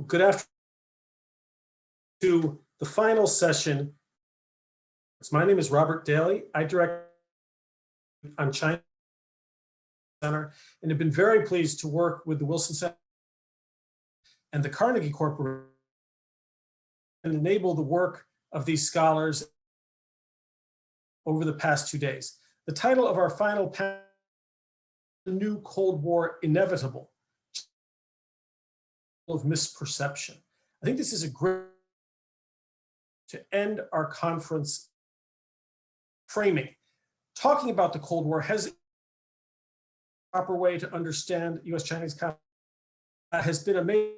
Good afternoon to the final session. My name is Robert Daly. I direct on China Center and have been very pleased to work with the Wilson Center and the Carnegie Corporation and enable the work of these scholars over the past 2 days. The title of our final panel, The New Cold War Inevitable, Role of Misperception. I think this is a great to end our conference framing. Talking about the Cold War has a proper way to understand U.S.-Chinese conflict has been a major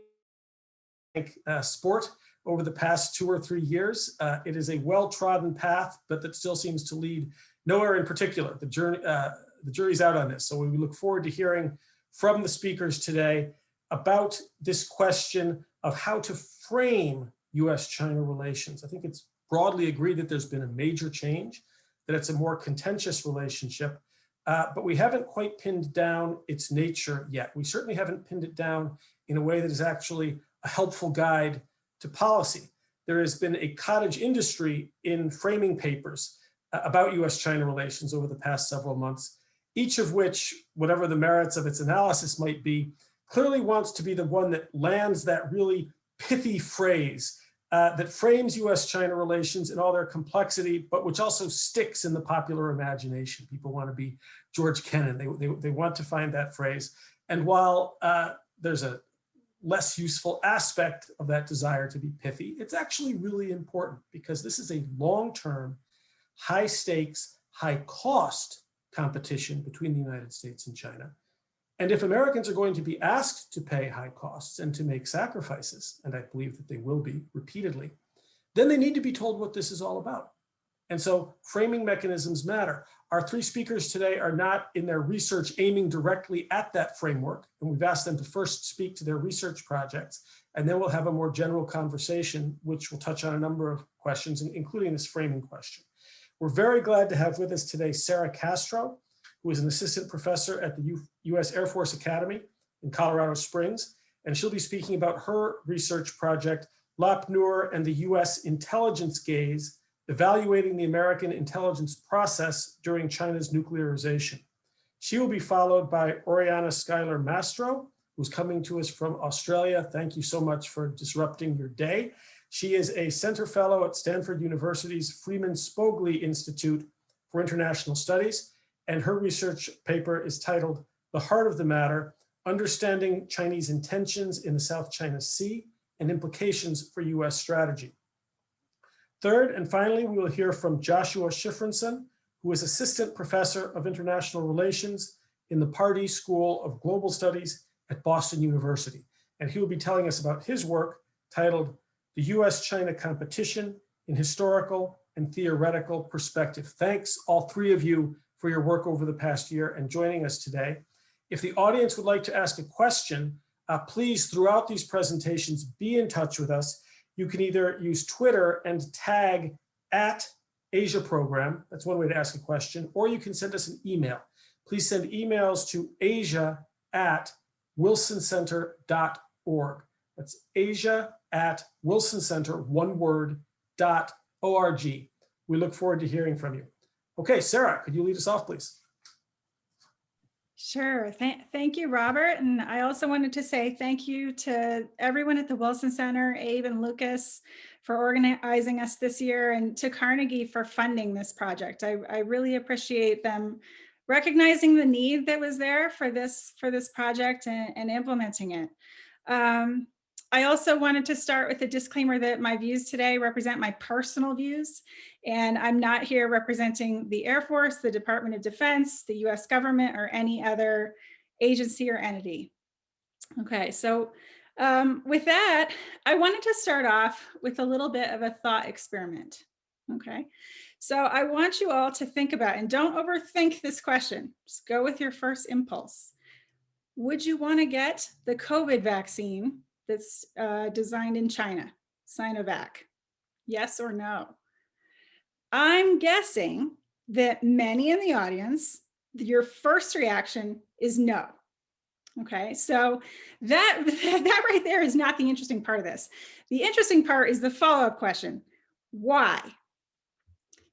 sport over the past 2 or 3 years. It is a well-trodden path, but that still seems to lead nowhere in particular. The jury's out on this. So we look forward to hearing from the speakers today about this question of how to frame U.S.-China relations. I think it's broadly agreed that there's been a major change, that it's a more contentious relationship, but we haven't quite pinned down its nature yet. We certainly haven't pinned it down in a way that is actually a helpful guide to policy. There has been a cottage industry in framing papers about U.S.-China relations over the past several months, each of which, whatever the merits of its analysis might be, clearly wants to be the one that lands that really pithy phrase that frames U.S.-China relations in all their complexity, but which also sticks in the popular imagination. People want to be George Kennan. They want to find that phrase. And while there's a less useful aspect of that desire to be pithy, it's actually really important because this is a long-term, high-stakes, high-cost competition between the United States and China. And if Americans are going to be asked to pay high costs and to make sacrifices, and I believe that they will be repeatedly, then they need to be told what this is all about. And so framing mechanisms matter. Our 3 speakers today are not in their research aiming directly at that framework, and we've asked them to first speak to their research projects, and then we'll have a more general conversation, which will touch on a number of questions, including this framing question. We're very glad to have with us today Sara Castro, who is an assistant professor at the U.S. Air Force Academy in Colorado Springs, and she'll be speaking about her research project, Lapnur and the U.S. Intelligence Gaze, Evaluating the American Intelligence Process During China's Nuclearization. She will be followed by Oriana Skylar Mastro, who's coming to us from Australia. Thank you so much for disrupting your day. She is a center fellow at Stanford University's Freeman Spogli Institute for International Studies, and her research paper is titled The Heart of the Matter, Understanding Chinese Intentions in the South China Sea and Implications for U.S. Strategy. Third, and finally, we will hear from Joshua Shifrinson, who is Assistant Professor of International Relations in the Pardee School of Global Studies at Boston University. And he will be telling us about his work titled The U.S.-China Competition in Historical and Theoretical Perspective. Thanks, all 3 of you, for your work over the past year and joining us today. If the audience would like to ask a question, please, throughout these presentations, be in touch with us. You can either use Twitter and tag @Asia Program, that's one way to ask a question, or you can send us an email. Please send emails to asia@wilsoncenter.org. That's asia@wilsoncenter, one word, .org. We look forward to hearing from you. Okay, Sara, could you lead us off, please? Sure. Thank you, Robert. And I also wanted to say thank you to everyone at the Wilson Center, Abe and Lucas, for organizing us this year, and to Carnegie for funding this project. I really appreciate them recognizing the need that was there for this project and implementing it. I also wanted to start with a disclaimer that my views today represent my personal views, and I'm not here representing the Air Force, the Department of Defense, the US government, or any other agency or entity. Okay, so with that, I wanted to start off with a little bit of a thought experiment. Okay, so I want you all to think about, and don't overthink this question, just go with your first impulse. Would you want to get the COVID vaccine that's designed in China, Sinovac? Yes or no? I'm guessing that many in the audience, your first reaction is no. Okay, so that, that right there is not the interesting part of this. The interesting part is the follow-up question, why?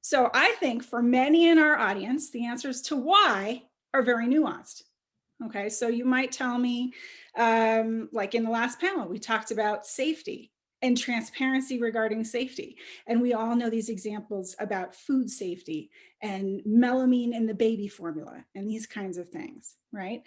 So I think for many in our audience, the answers to why are very nuanced. Okay, so you might tell me, like in the last panel, we talked about safety and transparency regarding safety. And we all know these examples about food safety and melamine in the baby formula and these kinds of things, right?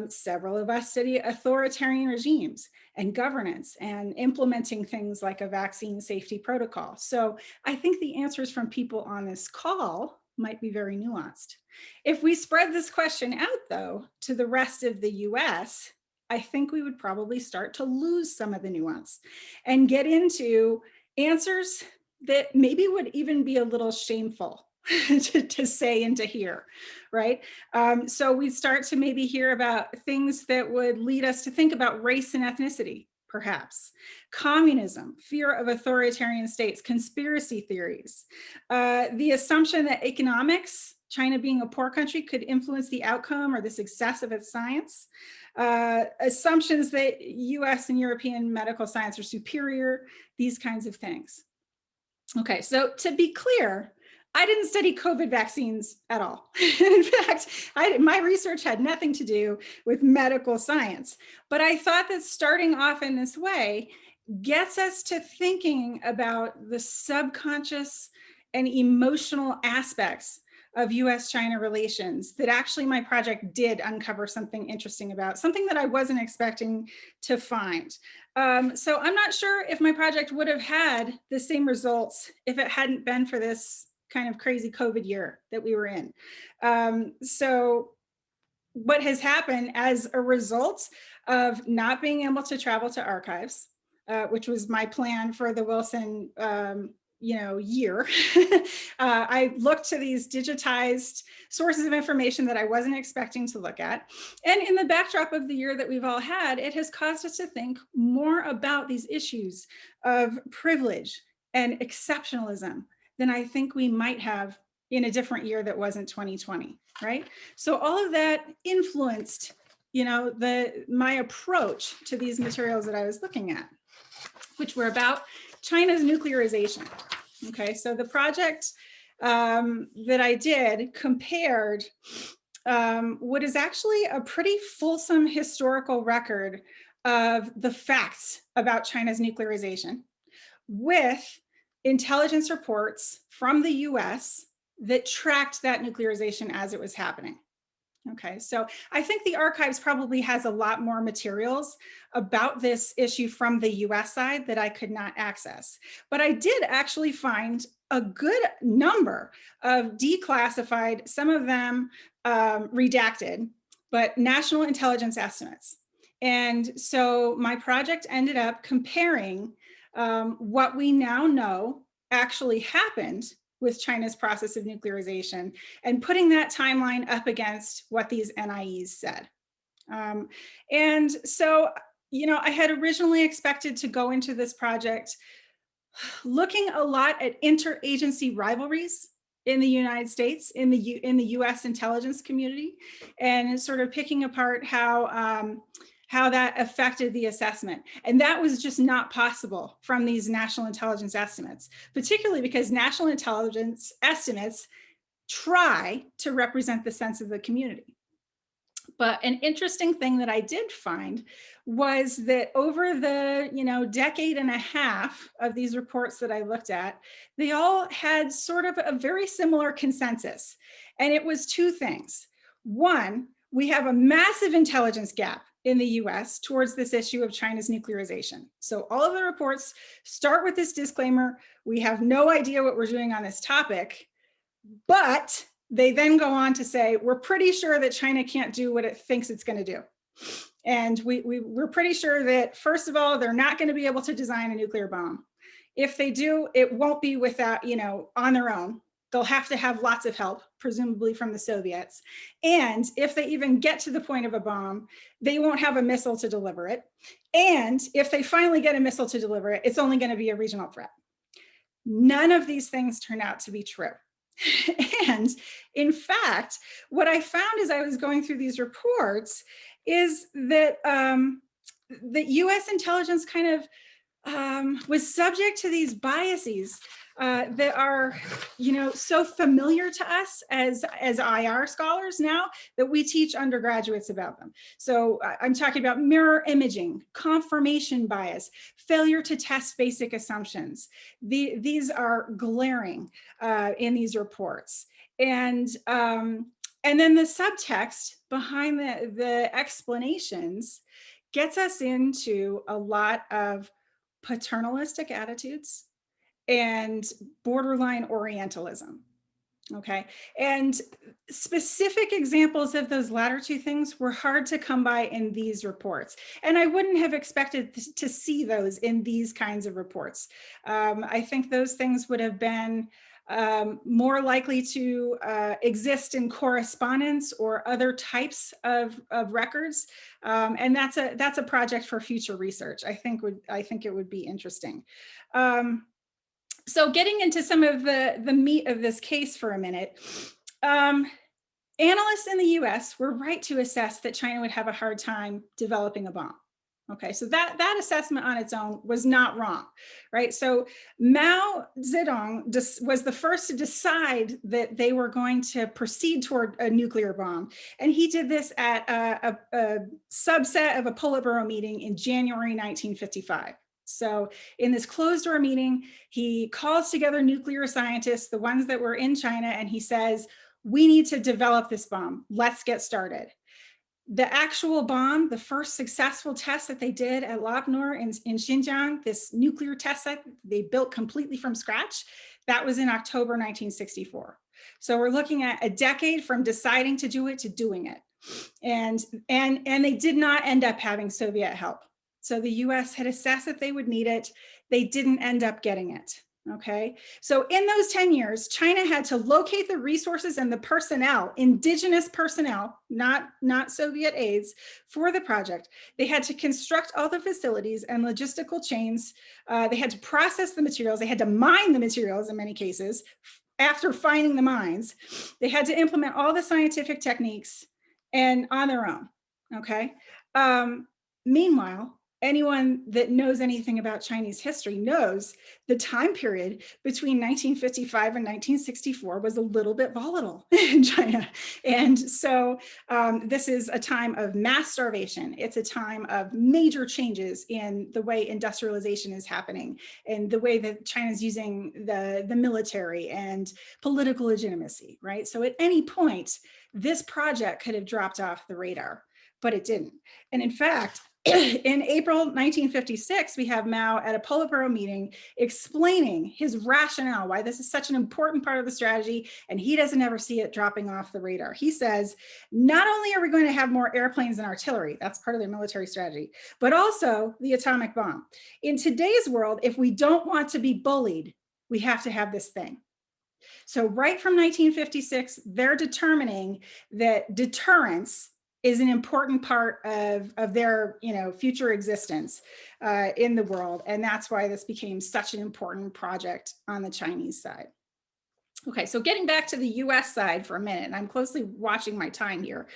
Several of us study authoritarian regimes and governance and implementing things like a vaccine safety protocol. So I think the answers from people on this call might be very nuanced. If we spread this question out, though, to the rest of the US, I think we would probably start to lose some of the nuance and get into answers that maybe would even be a little shameful to say and to hear, right? So we start to maybe hear about things that would lead us to think about race and ethnicity, perhaps, communism, fear of authoritarian states, conspiracy theories, the assumption that economics, China being a poor country, could influence the outcome or the success of its science, assumptions that US and European medical science are superior, these kinds of things. Okay, so to be clear, I didn't study COVID vaccines at all. In fact, my research had nothing to do with medical science, but I thought that starting off in this way gets us to thinking about the subconscious and emotional aspects of US-China relations that actually my project did uncover something interesting about, something that I wasn't expecting to find. So I'm not sure if my project would have had the same results if it hadn't been for this kind of crazy COVID year that we were in. So what has happened as a result of not being able to travel to archives, which was my plan for the Wilson year, I looked to these digitized sources of information that I wasn't expecting to look at. And in the backdrop of the year that we've all had, it has caused us to think more about these issues of privilege and exceptionalism than I think we might have in a different year that wasn't 2020, right? So all of that influenced, my approach to these materials that I was looking at, which were about China's nuclearization. Okay, so the project that I did compared what is actually a pretty fulsome historical record of the facts about China's nuclearization with intelligence reports from the US that tracked that nuclearization as it was happening. Okay, so I think the archives probably has a lot more materials about this issue from the US side that I could not access. But I did actually find a good number of declassified, some of them redacted, but national intelligence estimates. And so my project ended up comparing what we now know actually happened with China's process of nuclearization and putting that timeline up against what these NIEs said. And so, I had originally expected to go into this project looking a lot at interagency rivalries in the United States, in the US intelligence community, and sort of picking apart how that affected the assessment. And that was just not possible from these national intelligence estimates, particularly because national intelligence estimates try to represent the sense of the community. But an interesting thing that I did find was that over the decade and a half of these reports that I looked at, they all had sort of a very similar consensus. And it was two things. One, we have a massive intelligence gap in the US towards this issue of China's nuclearization. So all of the reports start with this disclaimer, we have no idea what we're doing on this topic, but they then go on to say, we're pretty sure that China can't do what it thinks it's going to do. And we're pretty sure that, first of all, they're not going to be able to design a nuclear bomb. If they do, it won't be without, on their own. They'll have to have lots of help, presumably from the Soviets. And if they even get to the point of a bomb, they won't have a missile to deliver it. And if they finally get a missile to deliver it, it's only going to be a regional threat. None of these things turn out to be true. And in fact, what I found as I was going through these reports is that the US intelligence kind of was subject to these biases that are, so familiar to us as IR scholars now that we teach undergraduates about them. So I'm talking about mirror imaging, confirmation bias, failure to test basic assumptions. These are glaring in these reports. And then the subtext behind the explanations gets us into a lot of paternalistic attitudes and borderline Orientalism. Okay. And specific examples of those latter two things were hard to come by in these reports. And I wouldn't have expected to see those in these kinds of reports. I think those things would have been more likely to exist in correspondence or other types of records, and that's a project for future research. I think it would be interesting. So getting into some of the meat of this case for a minute, analysts in the U.S. were right to assess that China would have a hard time developing a bomb. Okay, so that assessment on its own was not wrong, right? So Mao Zedong was the first to decide that they were going to proceed toward a nuclear bomb. And he did this at a subset of a Politburo meeting in January 1955. So in this closed door meeting, he calls together nuclear scientists, the ones that were in China, and he says, we need to develop this bomb. Let's get started. The actual bomb, the first successful test that they did at Lopnor in Xinjiang, this nuclear test site they built completely from scratch, that was in October 1964. So we're looking at a decade from deciding to do it to doing it. And they did not end up having Soviet help. So the US had assessed that they would need it. They didn't end up getting it. Okay, so in those 10 years, China had to locate the resources and the personnel, indigenous personnel, not Soviet aides, for the project. They had to construct all the facilities and logistical chains. They had to process the materials. They had to mine the materials in many cases. After finding the mines, they had to implement all the scientific techniques and on their own. Okay. Meanwhile, anyone that knows anything about Chinese history knows the time period between 1955 and 1964 was a little bit volatile in China. And so this is a time of mass starvation. It's a time of major changes in the way industrialization is happening and the way that China's using the military and political legitimacy, right? So at any point, this project could have dropped off the radar, but it didn't. And in fact, in April 1956, we have Mao at a Politburo meeting explaining his rationale, why this is such an important part of the strategy, and he doesn't ever see it dropping off the radar. He says, not only are we going to have more airplanes and artillery, that's part of their military strategy, but also the atomic bomb. In today's world, if we don't want to be bullied, we have to have this thing. So right from 1956, they're determining that deterrence is an important part of their future existence in the world. And that's why this became such an important project on the Chinese side. Okay, so getting back to the US side for a minute, and I'm closely watching my time here.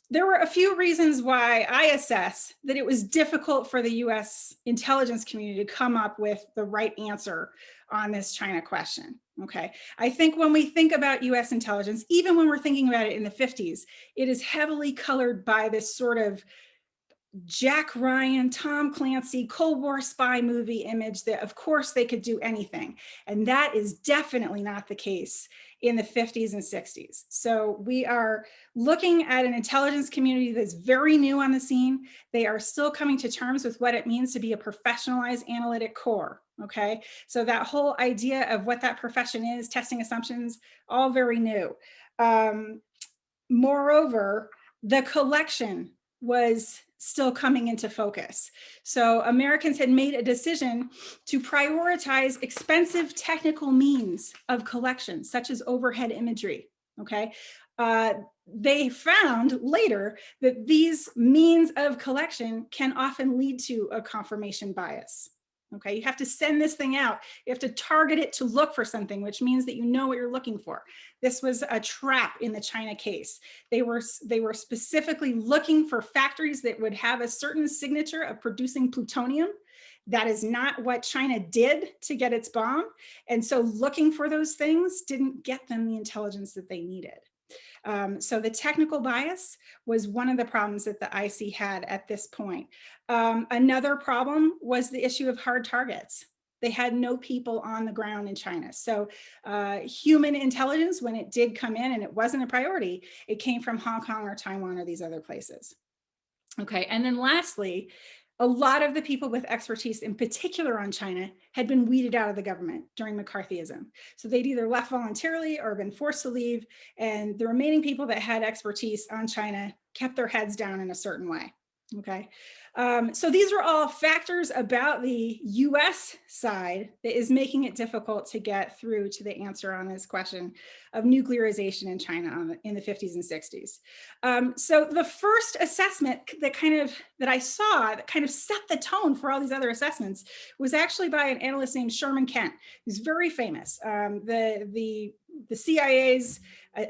There were a few reasons why I assess that it was difficult for the US intelligence community to come up with the right answer on this China question. Okay, I think when we think about US intelligence, even when we're thinking about it in the 50s, it is heavily colored by this sort of Jack Ryan, Tom Clancy, Cold War spy movie image that of course they could do anything. And that is definitely not the case in the 50s and 60s. So we are looking at an intelligence community that's very new on the scene. They are still coming to terms with what it means to be a professionalized analytic corps. Okay, so that whole idea of what that profession is, testing assumptions, all very new. Moreover, the collection was still coming into focus. So Americans had made a decision to prioritize expensive technical means of collection, such as overhead imagery, okay? They found later that these means of collection can often lead to a confirmation bias, Okay, you have to send this thing out. You have to target it to look for something, which means that you know what you're looking for. This was a trap in the China case. They were specifically looking for factories that would have a certain signature of producing plutonium. That is not what China did to get its bomb. And so looking for those things didn't get them the intelligence that they needed. So the technical bias was one of the problems that the IC had at this point. Another problem was the issue of hard targets. They had no people on the ground in China. So human intelligence, when it did come in and it wasn't a priority, it came from Hong Kong or Taiwan or these other places. Okay, and then lastly, a lot of the people with expertise, in particular on China, had been weeded out of the government during McCarthyism. So they'd either left voluntarily or been forced to leave. And the remaining people that had expertise on China kept their heads down in a certain way. Okay, so these are all factors about the US side that is making it difficult to get through to the answer on this question of nuclearization in China in the 50s and 60s. So the first assessment that I saw that kind of set the tone for all these other assessments was actually by an analyst named Sherman Kent, who's very famous. The CIA's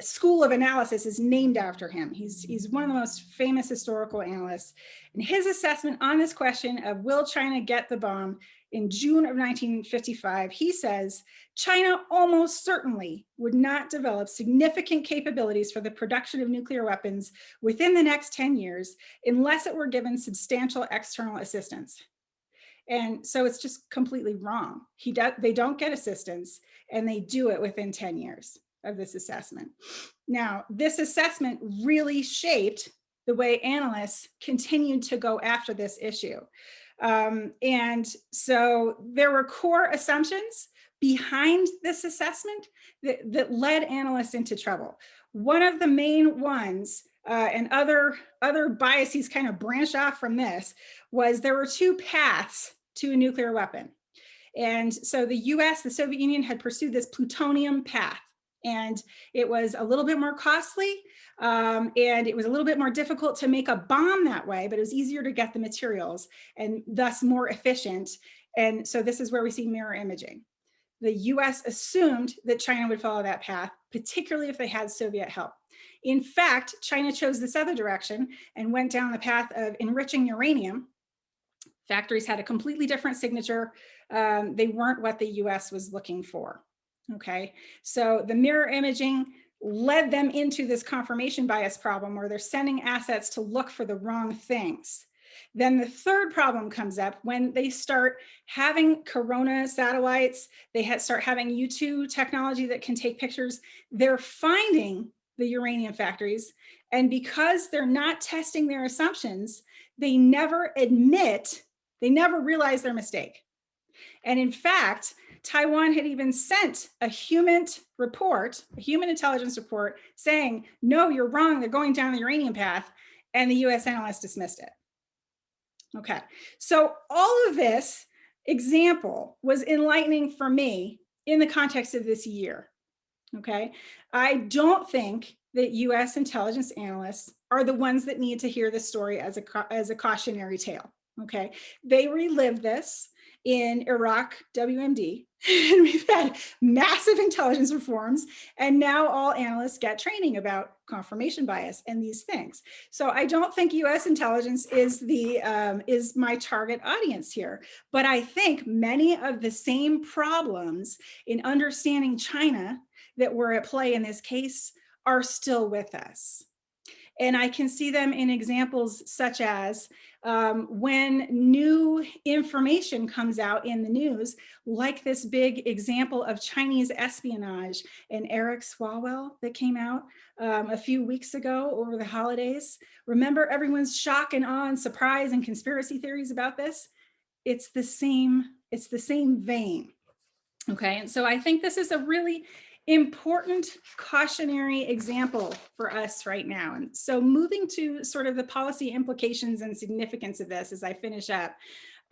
School of Analysis is named after him. He's one of the most famous historical analysts. And his assessment on this question of will China get the bomb in June of 1955, he says, China almost certainly would not develop significant capabilities for the production of nuclear weapons within the next 10 years unless it were given substantial external assistance. And so it's just completely wrong. They don't get assistance, and they do it within 10 years of this assessment. Now, this assessment really shaped the way analysts continued to go after this issue. And so there were core assumptions behind this assessment that led analysts into trouble. One of the main ones, and other biases kind of branched off from this, was there were two paths to a nuclear weapon. And so the US, the Soviet Union, had pursued this plutonium path. And it was a little bit more costly, and it was a little bit more difficult to make a bomb that way, but it was easier to get the materials and thus more efficient. And so this is where we see mirror imaging. The US assumed that China would follow that path, particularly if they had Soviet help. In fact, China chose this other direction and went down the path of enriching uranium. Factories had a completely different signature. They weren't what the US was looking for. Okay, so the mirror imaging led them into this confirmation bias problem where they're sending assets to look for the wrong things. Then the third problem comes up when they start having Corona satellites, start having U2 technology that can take pictures. They're finding the uranium factories, and because they're not testing their assumptions, they never realize their mistake. And in fact, Taiwan had even sent a human intelligence report saying, no, you're wrong, they're going down the uranium path, and the US analysts dismissed it. Okay, so all of this example was enlightening for me in the context of this year. Okay, I don't think that US intelligence analysts are the ones that need to hear this story as a cautionary tale. Okay, they relived this in Iraq WMD, and we've had massive intelligence reforms, and now all analysts get training about confirmation bias and these things. So I don't think US intelligence is my target audience here, but I think many of the same problems in understanding China that were at play in this case are still with us. And I can see them in examples such as when new information comes out in the news, like this big example of Chinese espionage and Eric Swalwell that came out a few weeks ago over the holidays. Remember everyone's shock and awe and surprise and conspiracy theories about this? It's the same vein. Okay, and so I think this is a really important cautionary example for us right now. And so moving to sort of the policy implications and significance of this as I finish up,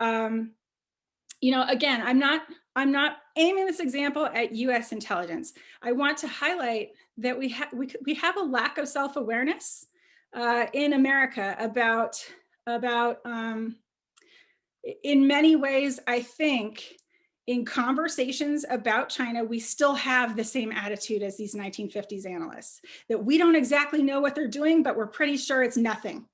again, I'm not aiming this example at US intelligence. I want to highlight that we have a lack of self-awareness in America about in many ways, I think in conversations about China, we still have the same attitude as these 1950s analysts, that we don't exactly know what they're doing, but we're pretty sure it's nothing.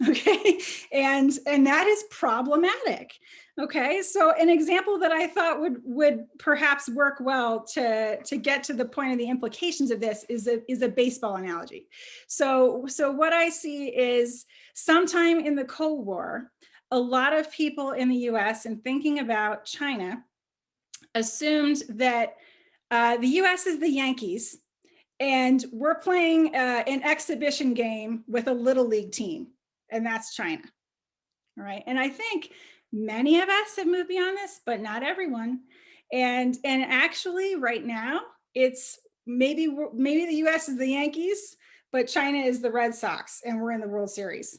Okay, and that is problematic. Okay, so an example that I thought would perhaps work well to get to the point of the implications of this is a baseball analogy. So what I see is sometime in the Cold War, a lot of people in the US and thinking about China assumed that the US is the Yankees and we're playing an exhibition game with a little league team, and that's China. All right. And I think many of us have moved beyond this, but not everyone. And actually right now it's maybe the US is the Yankees, but China is the Red Sox and we're in the World Series.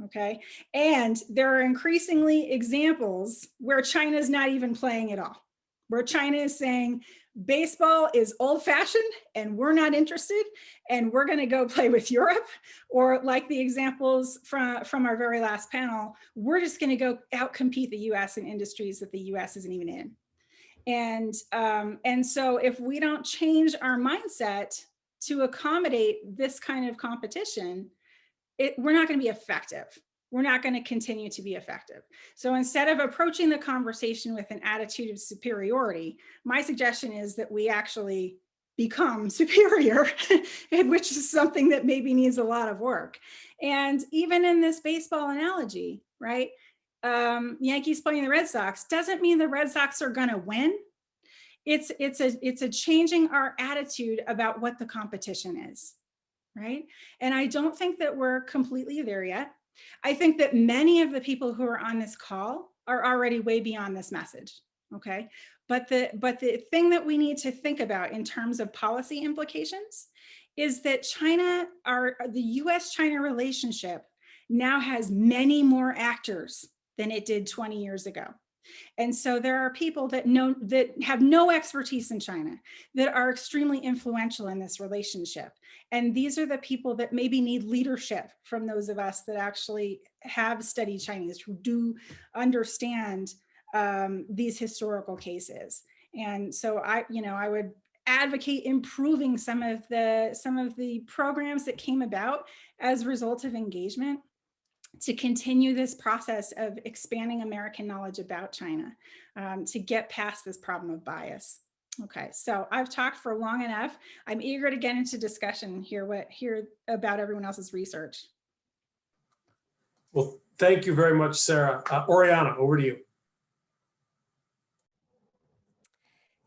Okay. And there are increasingly examples where China is not even playing at all, where China is saying baseball is old fashioned and we're not interested and we're going to go play with Europe, or like the examples from our very last panel, we're just going to go outcompete the US in industries that the US isn't even in. And so if we don't change our mindset to accommodate this kind of competition, we're not going to be effective. We're not going to continue to be effective. So instead of approaching the conversation with an attitude of superiority, my suggestion is that we actually become superior, which is something that maybe needs a lot of work. And even in this baseball analogy, right? Yankees playing the Red Sox doesn't mean the Red Sox are going to win. It's a changing our attitude about what the competition is, right? And I don't think that we're completely there yet. I think that many of the people who are on this call are already way beyond this message, okay? But the thing that we need to think about in terms of policy implications is that the U.S. China relationship now has many more actors than it did 20 years ago. And so there are people that have no expertise in China that are extremely influential in this relationship. And these are the people that maybe need leadership from those of us that actually have studied Chinese, who do understand these historical cases. And so I would advocate improving some of the programs that came about as a result of engagement, to continue this process of expanding American knowledge about China, to get past this problem of bias. Okay, so I've talked for long enough. I'm eager to get into discussion, hear about everyone else's research. Well, thank you very much, Sara. Oriana, over to you.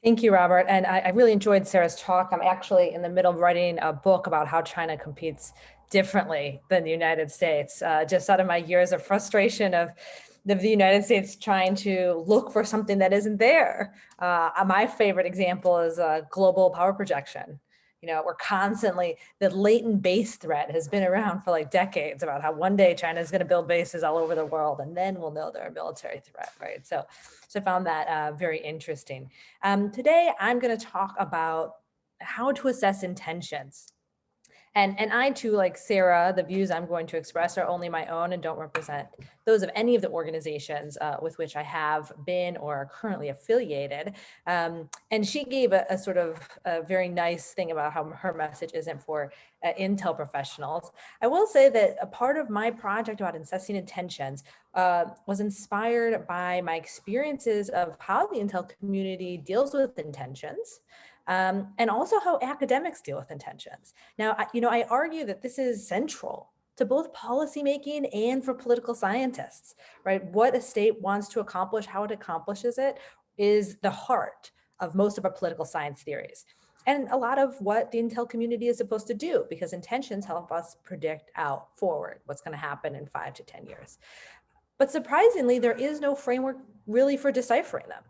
Thank you, Robert. And I really enjoyed Sara's talk. I'm actually in the middle of writing a book about how China competes differently than the United States, just out of my years of frustration of the United States trying to look for something that isn't there. My favorite example is global power projection. We're constantly, the latent base threat has been around for like decades about how one day China is going to build bases all over the world, and then we'll know they're a military threat, right? So I found that very interesting. Today, I'm going to talk about how to assess intentions. And I too, like Sara, the views I'm going to express are only my own and don't represent those of any of the organizations with which I have been or are currently affiliated. And she gave a sort of a very nice thing about how her message isn't for Intel professionals. I will say that a part of my project about assessing intentions was inspired by my experiences of how the Intel community deals with intentions. And also how academics deal with intentions. Now, I argue that this is central to both policymaking and for political scientists, right? What a state wants to accomplish, how it accomplishes it, is the heart of most of our political science theories. And a lot of what the Intel community is supposed to do, because intentions help us predict out forward what's going to happen in 5 to 10 years. But surprisingly, there is no framework really for deciphering them.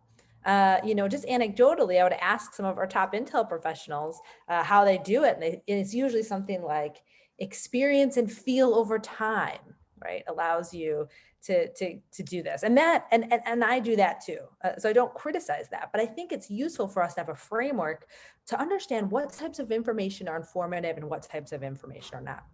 Just anecdotally, I would ask some of our top Intel professionals how they do it. And it's usually something like experience and feel over time, right? Allows you to do this. And I do that too. So I don't criticize that, but I think it's useful for us to have a framework to understand what types of information are informative and what types of information are not.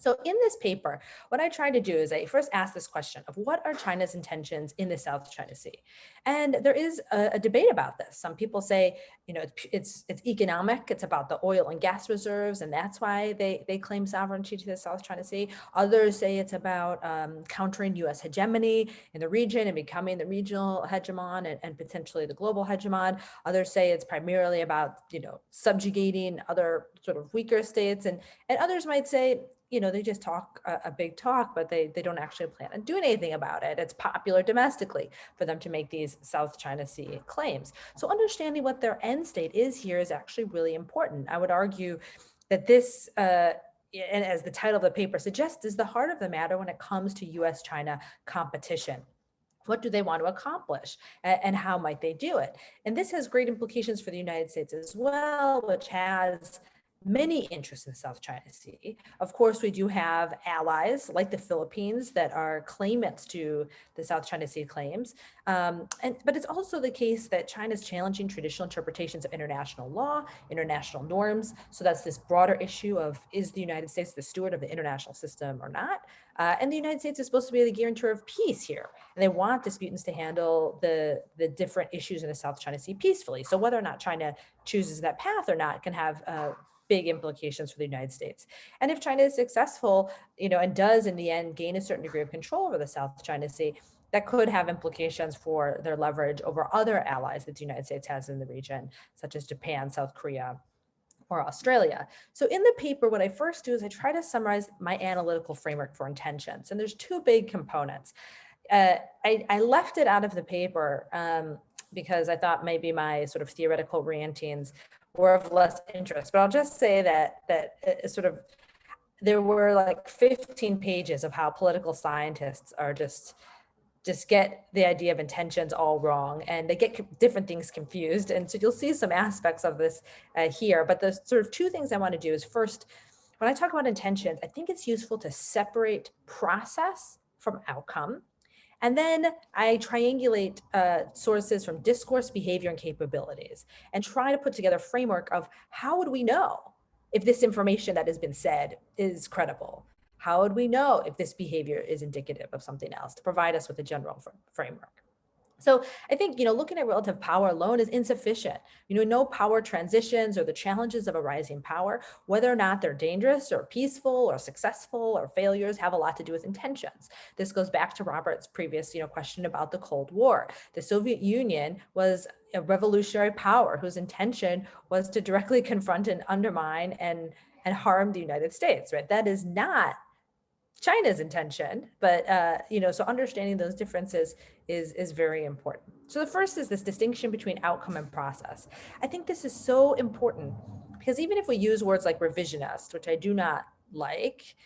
So in this paper, what I tried to do is I first asked this question of what are China's intentions in the South China Sea? And there is a debate about this. Some people say, you know, it's economic, it's about the oil and gas reserves, and that's why they claim sovereignty to the South China Sea. Others say it's about countering U.S. hegemony in the region and becoming the regional hegemon and potentially the global hegemon. Others say it's primarily about, you know, subjugating other sort of weaker states. And others might say, you know, they just talk a big talk, but they don't actually plan on doing anything about it. It's popular domestically for them to make these South China Sea claims. So understanding what their end state is here is actually really important. I would argue that this, and as the title of the paper suggests, is the heart of the matter when it comes to U.S. China competition. What do they want to accomplish and how might they do it? And this has great implications for the United States as well, which has many interests in the South China Sea. Of course, we do have allies like the Philippines that are claimants to the South China Sea claims. But it's also the case that China is challenging traditional interpretations of international law, international norms. So that's this broader issue of, is the United States the steward of the international system or not? And the United States is supposed to be the guarantor of peace here. And they want disputants to handle the different issues in the South China Sea peacefully. So whether or not China chooses that path or not can have big implications for the United States. And if China is successful, you know, and does in the end gain a certain degree of control over the South China Sea, that could have implications for their leverage over other allies that the United States has in the region, such as Japan, South Korea, or Australia. So in the paper, what I first do is I try to summarize my analytical framework for intentions. And there's two big components. I left it out of the paper because I thought maybe my sort of theoretical rantings were of less interest, but I'll just say that sort of there were like 15 pages of how political scientists are just get the idea of intentions all wrong, and they get different things confused. And so you'll see some aspects of this here, but the sort of two things I want to do is first, when I talk about intentions, I think it's useful to separate process from outcome. And then I triangulate sources from discourse, behavior, and capabilities, and try to put together a framework of how would we know if this information that has been said is credible? How would we know if this behavior is indicative of something else, to provide us with a general framework? So I think, you know, looking at relative power alone is insufficient. You know, no power transitions or the challenges of a rising power, whether or not they're dangerous or peaceful or successful or failures, have a lot to do with intentions. This goes back to Robert's previous, you know, question about the Cold War. The Soviet Union was a revolutionary power whose intention was to directly confront and undermine and harm the United States, right? That is not China's intention, but you know, so understanding those differences is very important. So the first is this distinction between outcome and process. I think this is so important because even if we use words like revisionist, which I do not like,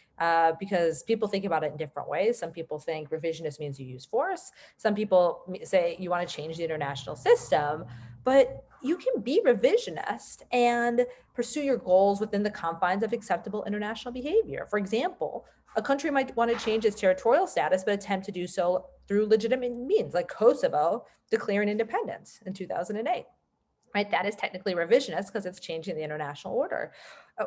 because people think about it in different ways. Some people think revisionist means you use force. Some people say you want to change the international system, but you can be revisionist and pursue your goals within the confines of acceptable international behavior. For example, a country might want to change its territorial status, but attempt to do so through legitimate means, like Kosovo declaring independence in 2008. Right? That is technically revisionist because it's changing the international order.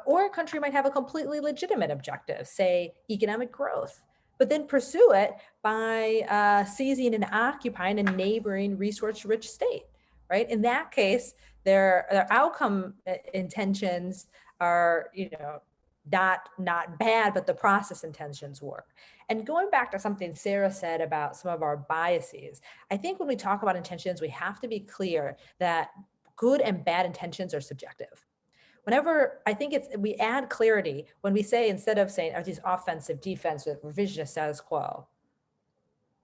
Or a country might have a completely legitimate objective, say economic growth, but then pursue it by seizing and occupying a neighboring resource-rich state. Right? In that case, their outcome intentions are, you know, not bad, but the process intentions work. And going back to something Sara said about some of our biases, I think when we talk about intentions, we have to be clear that good and bad intentions are subjective. Whenever I think we add clarity when we say, instead of saying, are these offensive, defensive, revisionist, status quo,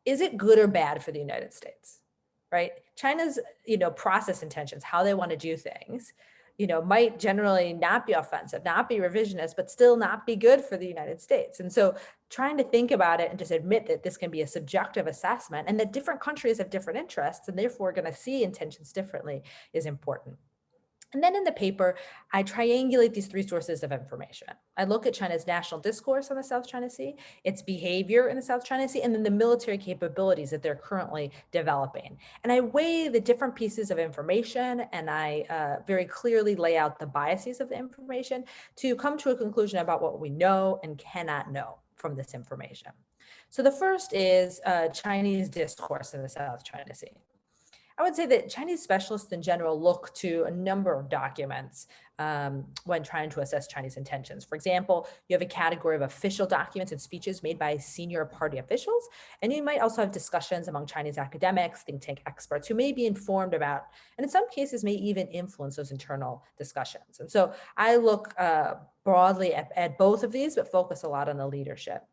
is it good or bad for the United States, right? China's, you know, process intentions, how they want to do things, you know, might generally not be offensive, not be revisionist, but still not be good for the United States. And so trying to think about it and just admit that this can be a subjective assessment and that different countries have different interests and therefore are going to see intentions differently is important. And then in the paper, I triangulate these three sources of information. I look at China's national discourse on the South China Sea, its behavior in the South China Sea, and then the military capabilities that they're currently developing. And I weigh the different pieces of information, and I very clearly lay out the biases of the information to come to a conclusion about what we know and cannot know from this information. So the first is Chinese discourse in the South China Sea. I would say that Chinese specialists in general look to a number of documents when trying to assess Chinese intentions. For example, you have a category of official documents and speeches made by senior party officials, and you might also have discussions among Chinese academics, think tank experts who may be informed about, and in some cases may even influence those internal discussions. And so I look broadly at both of these, but focus a lot on the leadership.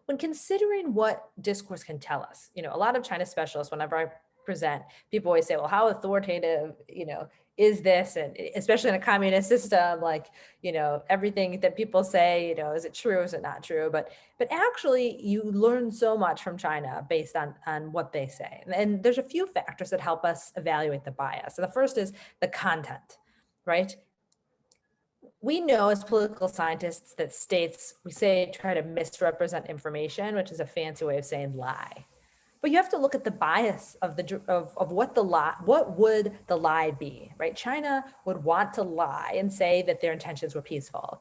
When considering what discourse can tell us, a lot of China specialists, whenever I present, people always say, well, how authoritative, is this? And especially in a communist system, like, everything that people say, is it true? Is it not true? But actually you learn so much from China based on what they say. And there's a few factors that help us evaluate the bias. So the first is the content, right? We know as political scientists that states, we say, try to misrepresent information, which is a fancy way of saying lie. But you have to look at the bias of what would the lie be, right? China would want to lie and say that their intentions were peaceful.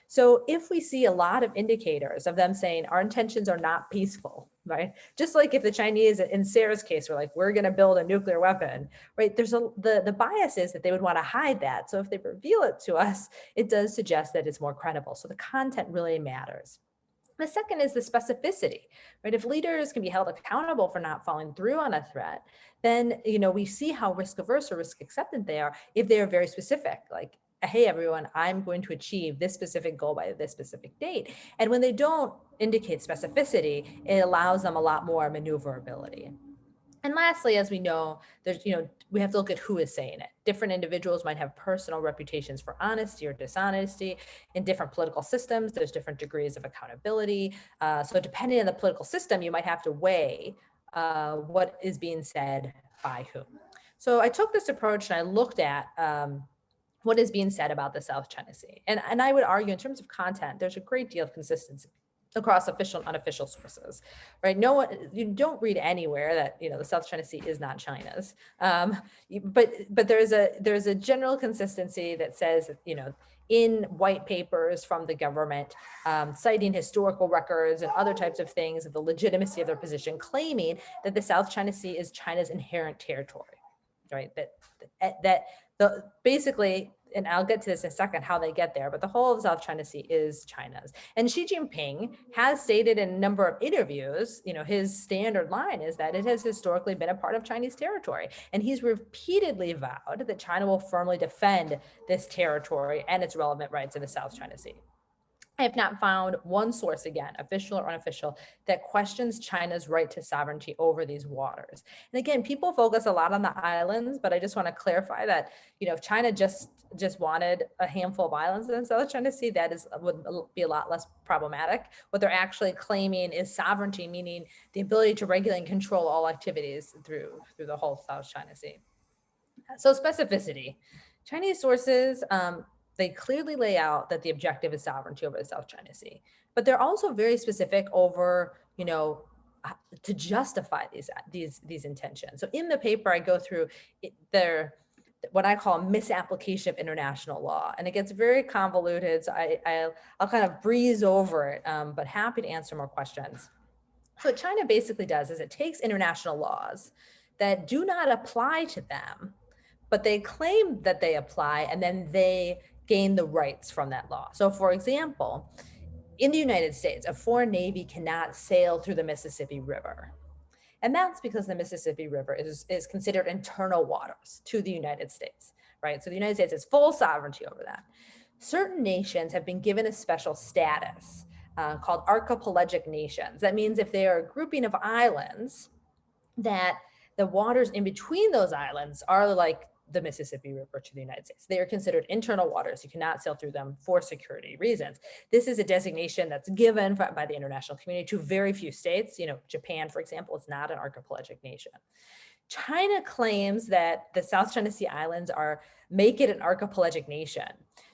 So if we see a lot of indicators of them saying our intentions are not peaceful, right? Just like if the Chinese, in Sara's case, were like, we're going to build a nuclear weapon, right? The bias is that they would want to hide that. So if they reveal it to us, it does suggest that it's more credible. So the content really matters. The second is the specificity, right? If leaders can be held accountable for not following through on a threat, then, we see how risk averse or risk acceptant they are if they are very specific, like, hey, everyone, I'm going to achieve this specific goal by this specific date. And when they don't indicate specificity, it allows them a lot more maneuverability. And lastly, as we know, there's, we have to look at who is saying it. Different individuals might have personal reputations for honesty or dishonesty. In different political systems, there's different degrees of accountability. So depending on the political system, you might have to weigh what is being said by whom. So I took this approach and I looked at what is being said about the South China Sea. And I would argue in terms of content, there's a great deal of consistency across official and unofficial sources, right? You don't read anywhere that the South China Sea is not China's, but there's a general consistency that says in white papers from the government, citing historical records and other types of things of the legitimacy of their position, claiming that the South China Sea is China's inherent territory, right? Basically, and I'll get to this in a second, how they get there, but the whole of the South China Sea is China's. And Xi Jinping has stated in a number of interviews, his standard line is that it has historically been a part of Chinese territory. And he's repeatedly vowed that China will firmly defend this territory and its relevant rights in the South China Sea. I have not found one source, again, official or unofficial, that questions China's right to sovereignty over these waters. And again, people focus a lot on the islands, but I just want to clarify that, if China just wanted a handful of islands in the South China Sea, would be a lot less problematic. What they're actually claiming is sovereignty, meaning the ability to regulate and control all activities through the whole South China Sea. So specificity. Chinese sources, they clearly lay out that the objective is sovereignty over the South China Sea, but they're also very specific over, to justify these intentions. So in the paper, I go through what I call misapplication of international law, and it gets very convoluted. So I'll kind of breeze over it, but happy to answer more questions. So what China basically does is it takes international laws that do not apply to them, but they claim that they apply, and then they gain the rights from that law. So for example, in the United States, a foreign navy cannot sail through the Mississippi River. And that's because the Mississippi River is considered internal waters to the United States, right? So the United States has full sovereignty over that. Certain nations have been given a special status called Archipelagic Nations. That means if they are a grouping of islands, that the waters in between those islands are like the Mississippi River to the United States. They are considered internal waters. You cannot sail through them for security reasons. This is a designation that's given by the international community to very few states. Japan, for example, is not an archipelagic nation. China claims that the South China Sea Islands make it an archipelagic nation,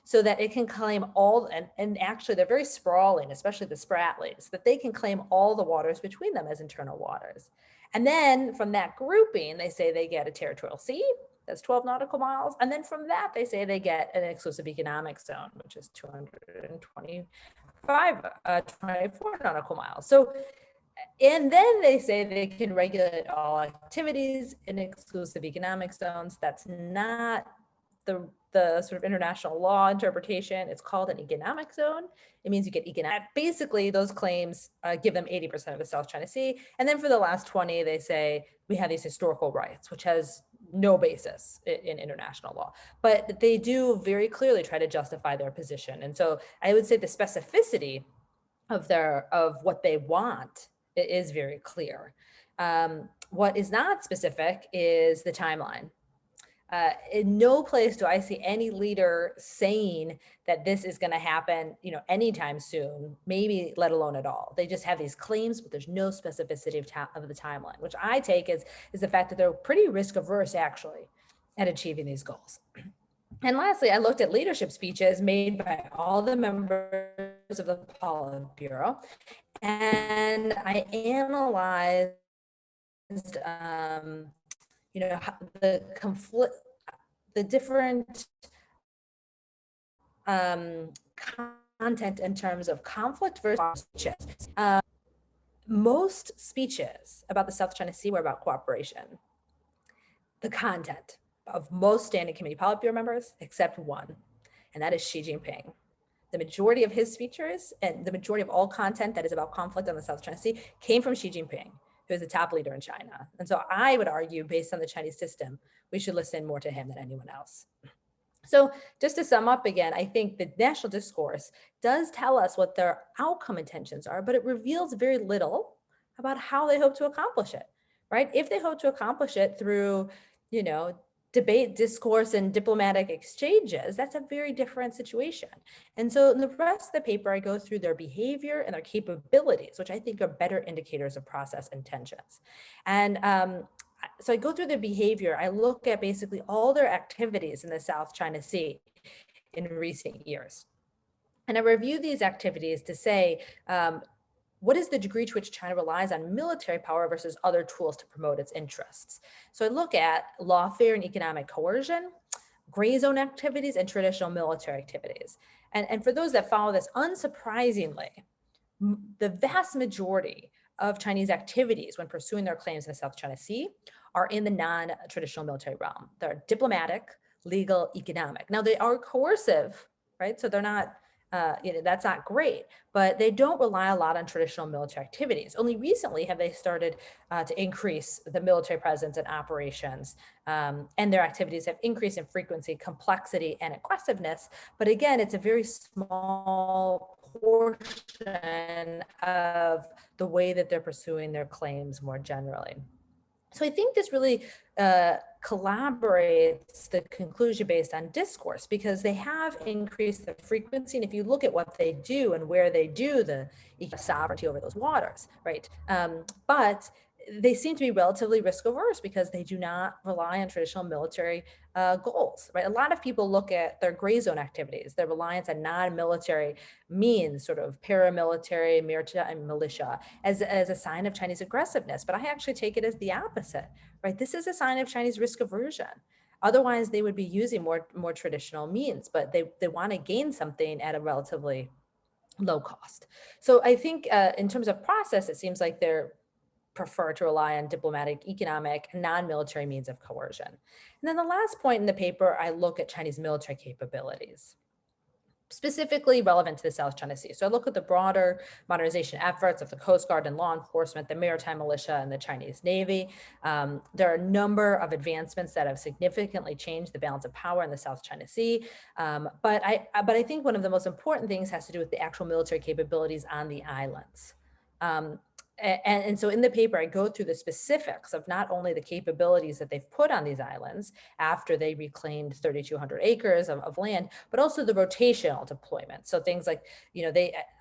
so that it can claim all, and actually they're very sprawling, especially the Spratlys, that they can claim all the waters between them as internal waters. And then from that grouping, they say they get a territorial sea, that's 12 nautical miles. And then from that, they say they get an exclusive economic zone, which is 24 nautical miles. So, and then they say they can regulate all activities in exclusive economic zones. That's not the sort of international law interpretation. It's called an economic zone. It means you get economic. Basically, those claims give them 80% of the South China Sea. And then for the last 20, they say we have these historical rights, which has no basis in international law. But they do very clearly try to justify their position. And so I would say the specificity of what they want is very clear. What is not specific is the timeline. In no place do I see any leader saying that this is going to happen, anytime soon, maybe let alone at all. They just have these claims, but there's no specificity of the timeline, which I take is the fact that they're pretty risk averse actually at achieving these goals. And lastly, I looked at leadership speeches made by all the members of the Politburo, and I analyzed the different content in terms of conflict versus speeches. Most speeches about the South China Sea were about cooperation. The content of most Standing Committee Politburo members, except one, and that is Xi Jinping. The majority of his speeches and the majority of all content that is about conflict on the South China Sea came from Xi Jinping, who is the top leader in China. And so I would argue, based on the Chinese system, we should listen more to him than anyone else. So just to sum up again, I think the national discourse does tell us what their outcome intentions are, but it reveals very little about how they hope to accomplish it, right? If they hope to accomplish it through, debate, discourse, and diplomatic exchanges, that's a very different situation. And so in the rest of the paper, I go through their behavior and their capabilities, which I think are better indicators of process intentions. And so I go through their behavior. I look at basically all their activities in the South China Sea in recent years. And I review these activities to say, what is the degree to which China relies on military power versus other tools to promote its interests? So I look at lawfare and economic coercion, gray zone activities, and traditional military activities. And for those that follow this, unsurprisingly, the vast majority of Chinese activities when pursuing their claims in the South China Sea are in the non-traditional military realm. They're diplomatic, legal, economic. Now they are coercive, right? So they're not, that's not great, but they don't rely a lot on traditional military activities. Only recently have they started to increase the military presence and operations, and their activities have increased in frequency, complexity, and aggressiveness. But again, it's a very small portion of the way that they're pursuing their claims more generally. So I think this really collaborates the conclusion based on discourse, because they have increased the frequency. And if you look at what they do and where they do the sovereignty over those waters, right? But they seem to be relatively risk averse because they do not rely on traditional military goals, right? A lot of people look at their gray zone activities, their reliance on non-military means, sort of paramilitary, maritime militia, as a sign of Chinese aggressiveness. But I actually take it as the opposite, right? This is a sign of Chinese risk aversion. Otherwise, they would be using more traditional means, but they want to gain something at a relatively low cost. So I think in terms of process, it seems like they're prefer to rely on diplomatic, economic, non-military means of coercion. And then the last point in the paper, I look at Chinese military capabilities, specifically relevant to the South China Sea. So I look at the broader modernization efforts of the Coast Guard and law enforcement, the maritime militia, and the Chinese Navy. There are a number of advancements that have significantly changed the balance of power in the South China Sea. But I think one of the most important things has to do with the actual military capabilities on the islands. And so in the paper, I go through the specifics of not only the capabilities that they've put on these islands after they reclaimed 3,200 acres of land, but also the rotational deployment. So things like,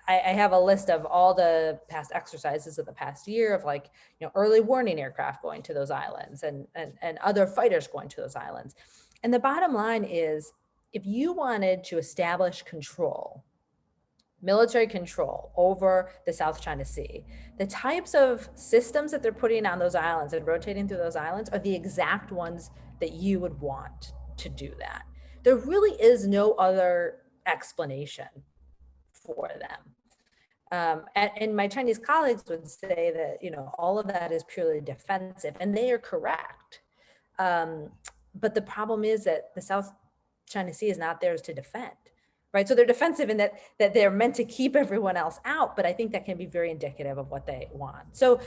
I have a list of all the past exercises of the past year of like, early warning aircraft going to those islands and other fighters going to those islands. And the bottom line is, if you wanted to establish control, military control over the South China Sea, the types of systems that they're putting on those islands and rotating through those islands are the exact ones that you would want to do that. There really is no other explanation for them. And my Chinese colleagues would say that, all of that is purely defensive, and they are correct. But the problem is that the South China Sea is not theirs to defend. Right, so they're defensive in that they're meant to keep everyone else out, but I think that can be very indicative of what they want. So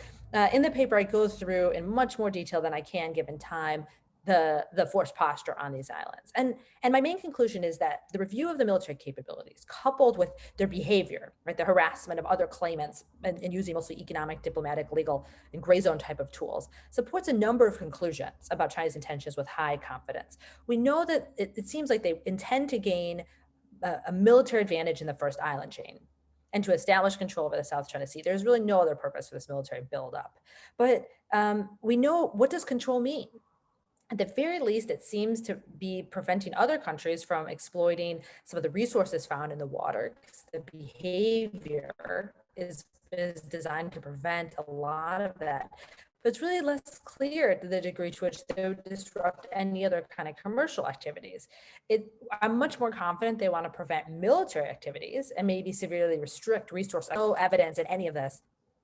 in the paper, I go through in much more detail than I can given time the force posture on these islands. And my main conclusion is that the review of the military capabilities, coupled with their behavior, right, the harassment of other claimants and using mostly economic, diplomatic, legal, and gray zone type of tools, supports a number of conclusions about China's intentions with high confidence. We know that it seems like they intend to gain a military advantage in the first island chain and to establish control over the South China Sea. There's really no other purpose for this military buildup. But we know, what does control mean? At the very least, it seems to be preventing other countries from exploiting some of the resources found in the water. The behavior is designed to prevent a lot of that. But it's really less clear to the degree to which they would disrupt any other kind of commercial activities. I'm much more confident they want to prevent military activities and maybe severely restrict resources. No evidence in any of this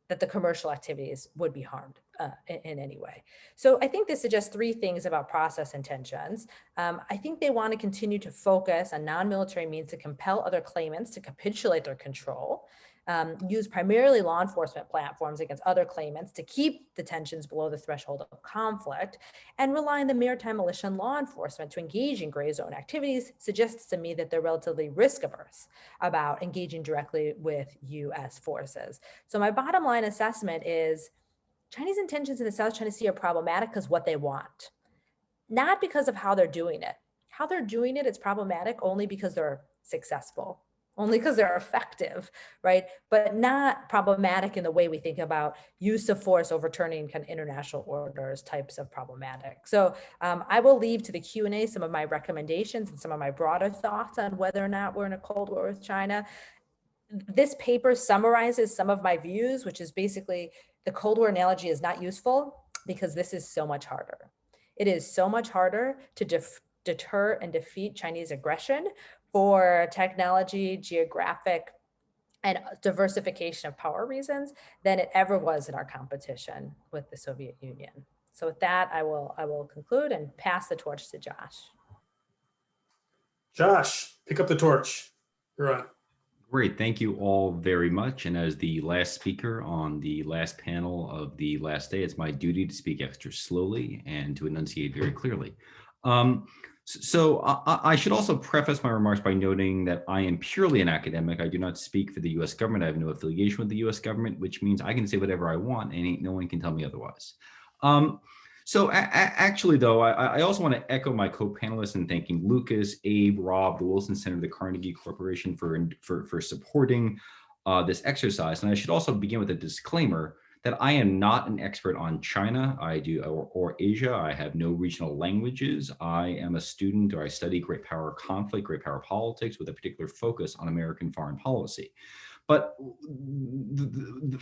that the commercial activities would be harmed in any way. So I think this suggests three things about process intentions. I think they want to continue to focus on non-military means to compel other claimants to capitulate their control. Use primarily law enforcement platforms against other claimants to keep the tensions below the threshold of conflict, and rely on the maritime militia and law enforcement to engage in gray zone activities suggests to me that they're relatively risk averse about engaging directly with U.S. forces. So my bottom line assessment is Chinese intentions in the South China Sea are problematic because what they want, not because of how they're doing it. How they're doing it is problematic only because they're successful, only because they're effective, right? But not problematic in the way we think about use of force overturning kind of international orders types of problematic. So I will leave to the Q&A some of my recommendations and some of my broader thoughts on whether or not we're in a Cold War with China. This paper summarizes some of my views, which is basically the Cold War analogy is not useful because this is so much harder. It is so much harder to deter and defeat Chinese aggression for technology, geographic, and diversification of power reasons than it ever was in our competition with the Soviet Union. So with that, I will conclude and pass the torch to Josh. Josh, pick up the torch. You're on. Great, thank you all very much. And as the last speaker on the last panel of the last day, it's my duty to speak extra slowly and to enunciate very clearly. So I should also preface my remarks by noting that I am purely an academic. I do not speak for the U.S. government. I have no affiliation with the U.S. government, which means I can say whatever I want and no one can tell me otherwise. So actually, though, I also want to echo my co-panelists in thanking Lucas, Abe, Rob, the Wilson Center, the Carnegie Corporation for supporting this exercise. And I should also begin with a disclaimer that I am not an expert on China, or Asia. I have no regional languages. I am a student, or I study great power conflict, great power politics, with a particular focus on American foreign policy. But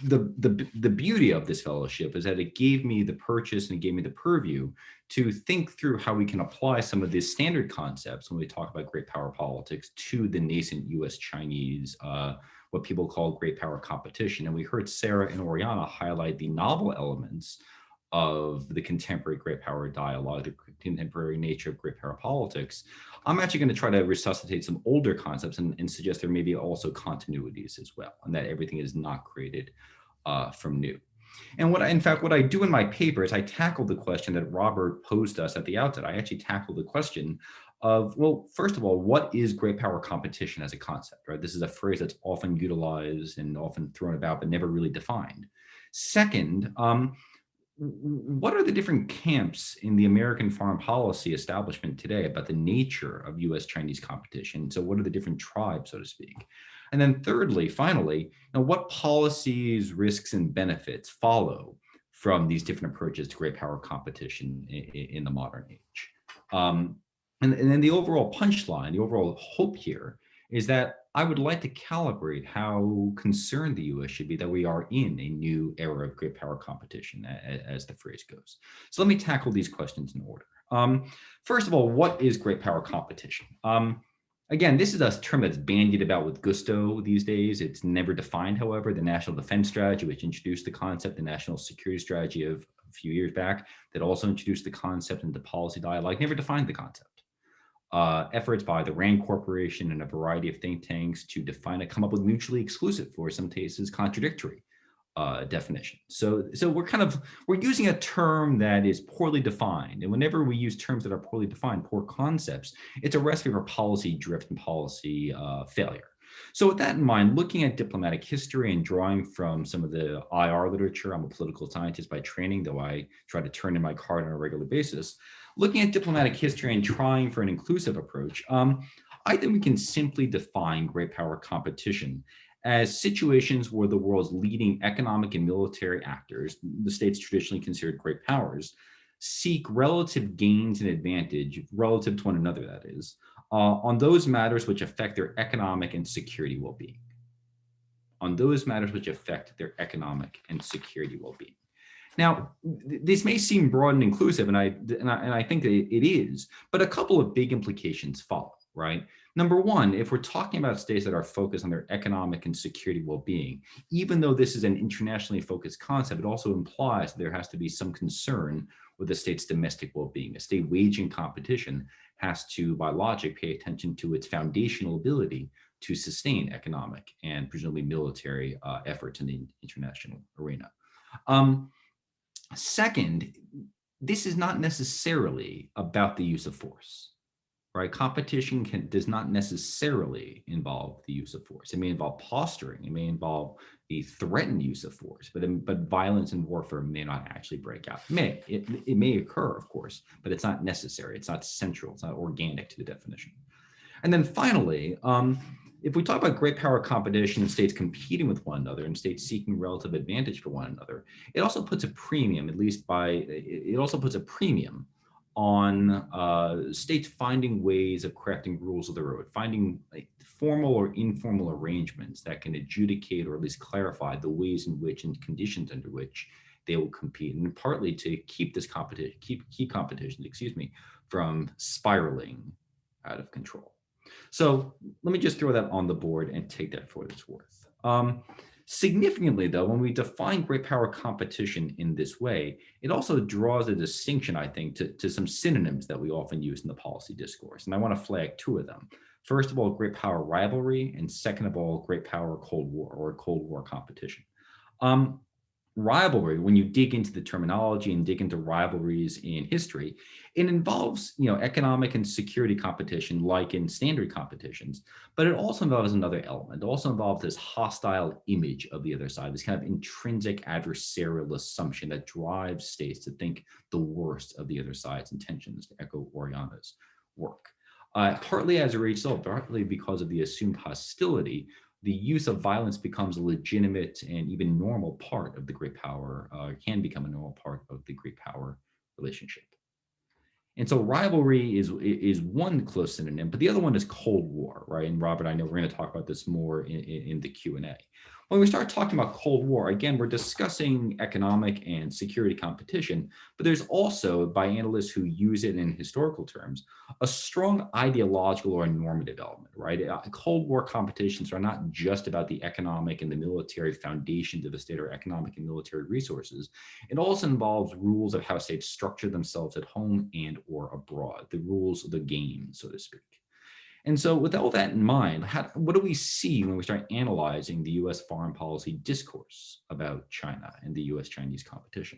the beauty of this fellowship is that it gave me the purchase and it gave me the purview to think through how we can apply some of these standard concepts when we talk about great power politics to the nascent U.S. Chinese, what people call great power competition. And we heard Sara and Oriana highlight the novel elements of the contemporary great power dialogue, the contemporary nature of great power politics. I'm actually going to try to resuscitate some older concepts and suggest there may be also continuities as well, and that everything is not created from new. And what I do in my paper is I tackle the question that Robert posed to us at the outset. I actually tackle the question of, well, first of all, what is great power competition as a concept, right? This is a phrase that's often utilized and often thrown about, but never really defined. Second, what are the different camps in the American foreign policy establishment today about the nature of U.S.-Chinese competition? So what are the different tribes, so to speak? And then thirdly, finally, what policies, risks, and benefits follow from these different approaches to great power competition in the modern age? And then the overall punchline, the overall hope here is that I would like to calibrate how concerned the U.S. should be that we are in a new era of great power competition, as the phrase goes. So let me tackle these questions in order. First of all, what is great power competition? Again, this is a term that's bandied about with gusto these days. It's never defined, however. The National Defense Strategy, which introduced the concept, the National Security Strategy of a few years back, that also introduced the concept into policy dialogue, never defined the concept. Efforts by the RAND Corporation and a variety of think tanks to define it, come up with mutually exclusive, or in some cases contradictory definitions. So we're using a term that is poorly defined. And whenever we use terms that are poorly defined, poor concepts, it's a recipe for policy drift and policy failure. So with that in mind, looking at diplomatic history and drawing from some of the IR literature, I'm a political scientist by training, though I try to turn in my card on a regular basis. Looking at diplomatic history and trying for an inclusive approach, I think we can simply define great power competition as situations where the world's leading economic and military actors, the states traditionally considered great powers, seek relative gains and advantage relative to one another, that is, on those matters which affect their economic and security well-being. On those matters which affect their economic and security well-being. Now, this may seem broad and inclusive, and I think that it is, but a couple of big implications follow, right? Number one, if we're talking about states that are focused on their economic and security well-being, even though this is an internationally focused concept, it also implies that there has to be some concern with the state's domestic well-being. A state waging competition has to, by logic, pay attention to its foundational ability to sustain economic and presumably military efforts in the international arena. Second, this is not necessarily about the use of force, right? Competition does not necessarily involve the use of force. It may involve posturing. It may involve the threatened use of force, but violence and warfare may not actually break out. It may occur, of course, but it's not necessary. It's not central. It's not organic to the definition. And then finally, if we talk about great power competition and states competing with one another and states seeking relative advantage for one another, it also puts a premium, it also puts a premium on states finding ways of crafting rules of their own, finding formal or informal arrangements that can adjudicate or at least clarify the ways in which and conditions under which they will compete, and partly to keep this competition, keep competition, from spiraling out of control. So let me just throw that on the board and take that for what it's worth. Significantly, though, when we define great power competition in this way, it also draws a distinction, I think, to some synonyms that we often use in the policy discourse. And I want to flag two of them. First of all, great power rivalry, and second of all, great power Cold War or Cold War competition. Rivalry, when you dig into the terminology and dig into rivalries in history, it involves, economic and security competition like in standard competitions, but it also involves another element. It also involves this hostile image of the other side, this kind of intrinsic adversarial assumption that drives states to think the worst of the other side's intentions, to echo Oriana's work. Partly as a result, partly because of the assumed hostility, the use of violence becomes a legitimate and even normal part of the great power, can become a normal part of the great power relationship. And so rivalry is one close synonym, but the other one is Cold War, right? And Robert, I know we're going to talk about this more in the Q&A. When we start talking about Cold War, again, we're discussing economic and security competition, but there's also, by analysts who use it in historical terms, a strong ideological or normative element, right? Cold War competitions are not just about the economic and the military foundations of a state or economic and military resources. It also involves rules of how states structure themselves at home and or abroad, the rules of the game, so to speak. And so with all that in mind, what do we see when we start analyzing the US foreign policy discourse about China and the US-Chinese competition?